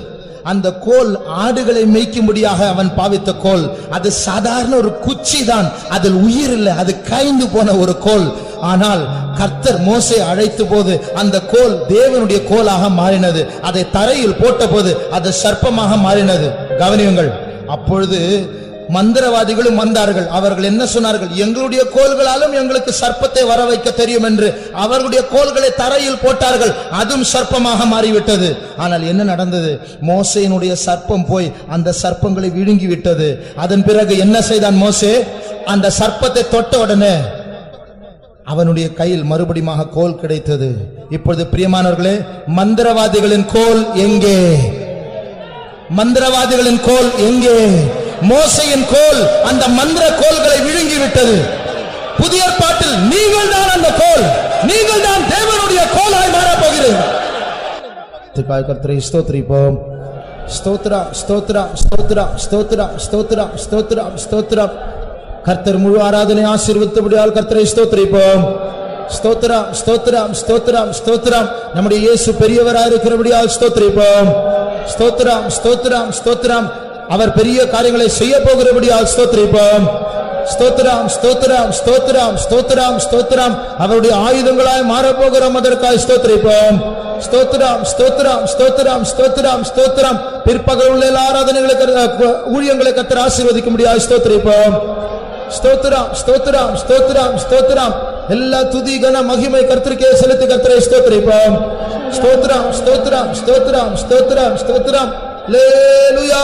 அந்த கோல் ஆடுகளை மேய்க்கும்படியாக அவன் பாவித்த கோல். அது சாதாரண ஒரு குச்சி தான், அதில் உயிர் இல்லை, அது காய்ந்து போன ஒரு கோல். ஆனால் கர்த்தர் மோசே அழைத்த போது அந்த கோல் தேவனுடைய கோலாக மாறினது. அதை தரையில் போட்ட போது அது சர்ப்பமாக மாறினது. கவனியுங்கள், அப்பொழுது மந்திரவாதிகளும் வந்தார்கள். அவர்கள் என்ன சொன்னார்கள்? எங்களுடைய கோல்களாலும் எங்களுக்கு சர்ப்பத்தை வர வைக்க தெரியும் என்று அவர்களுடைய கோல்களை தரையில் போட்டார்கள். அதுவும் சர்ப்பமாக மாறிவிட்டது. ஆனால் என்ன நடந்தது? மோசேயினுடைய சர்ப்பம் போய் அந்த சர்ப்பங்களை விழுங்கி விட்டது. அதன் பிறகு என்ன செய்தான் மோசே? அந்த சர்ப்பத்தை தொட்ட உடனே அவனுடைய கையில் மறுபடியும் கோல் கிடைத்தது. இப்பொழுது பிரியமானவர்களே, மந்திரவாதிகளின் கோல் எங்கே? மந்திரவாதிகளின் கோல் எங்கே? மோசேயின் கோல் அந்த மந்திர கோல்களை விழுங்கி விட்டது. புதிய ஏற்பாட்டில் நீங்கள் தான் அந்த கோல், நீங்கள் தான் தேவனுடைய கோலாய் மாறப் போகிறீர்கள். கர்த்தரை ஸ்தோத்திரிப்போம். ஸ்தோத்ரா ஸ்தோத்ரா ஸ்தோத்ரா ஸ்தோத்ரா ஸ்தோத்ரா ஸ்தோத்ரா ஸ்தோத்ரா. கர்த்தர் முழு ஆராதனை ஆசீர்வதித்தபடியால் கர்த்தரை ஸ்தோத்திரிப்போம். ஸ்தோத்ரா ஸ்தோத்ரா ஸ்தோத்ரா ஸ்தோத்ரா. நம்முடைய இயேசு பெரியவராய் இருக்கிறபடியால் ஸ்தோத்திரிப்போம். ஸ்தோத்ரா ஸ்தோத்ரா ஸ்தோத்ரா. அவர் பெரிய காரியங்களை செய்ய போகிறபடியால் ஸ்தோத்திரிப்போம். ஸ்தோத்ரம் ஸ்தோத்ரம் ஸ்தோத்ரம் ஸ்தோத்ரம் ஸ்தோத்ரம். அவருடைய ஆயுதங்களாய் மாறப்போகிறோம், அதற்காக ஸ்தோத்திரிப்போம். ஸ்தோத்ரம் ஸ்தோத்ரம் ஸ்தோத்ரம் ஸ்தோத்ரம் ஸ்தோத்ரம். பிற்பகல் உள்ள எல்லா ஆராதனைகளை ஊழியங்களை கர்த்தர் ஆசீர்வதிக்கும்படியாக ஸ்தோத்திரிப்போம். ஸ்தோத்ரம் ஸ்தோத்ரம் ஸ்தோத்ரம் ஸ்தோத்ரம். எல்லா துதி கன மகிமை கர்த்தருக்கே செலுத்தி கர்த்தரை ஸ்தோத்திரிப்போம். ஸ்தோத்ரம் ஸ்தோத்ரம் ஸ்தோத்ரம் ஸ்தோத்ரம் ஸ்தோத்ரம். அல்லேலூயா.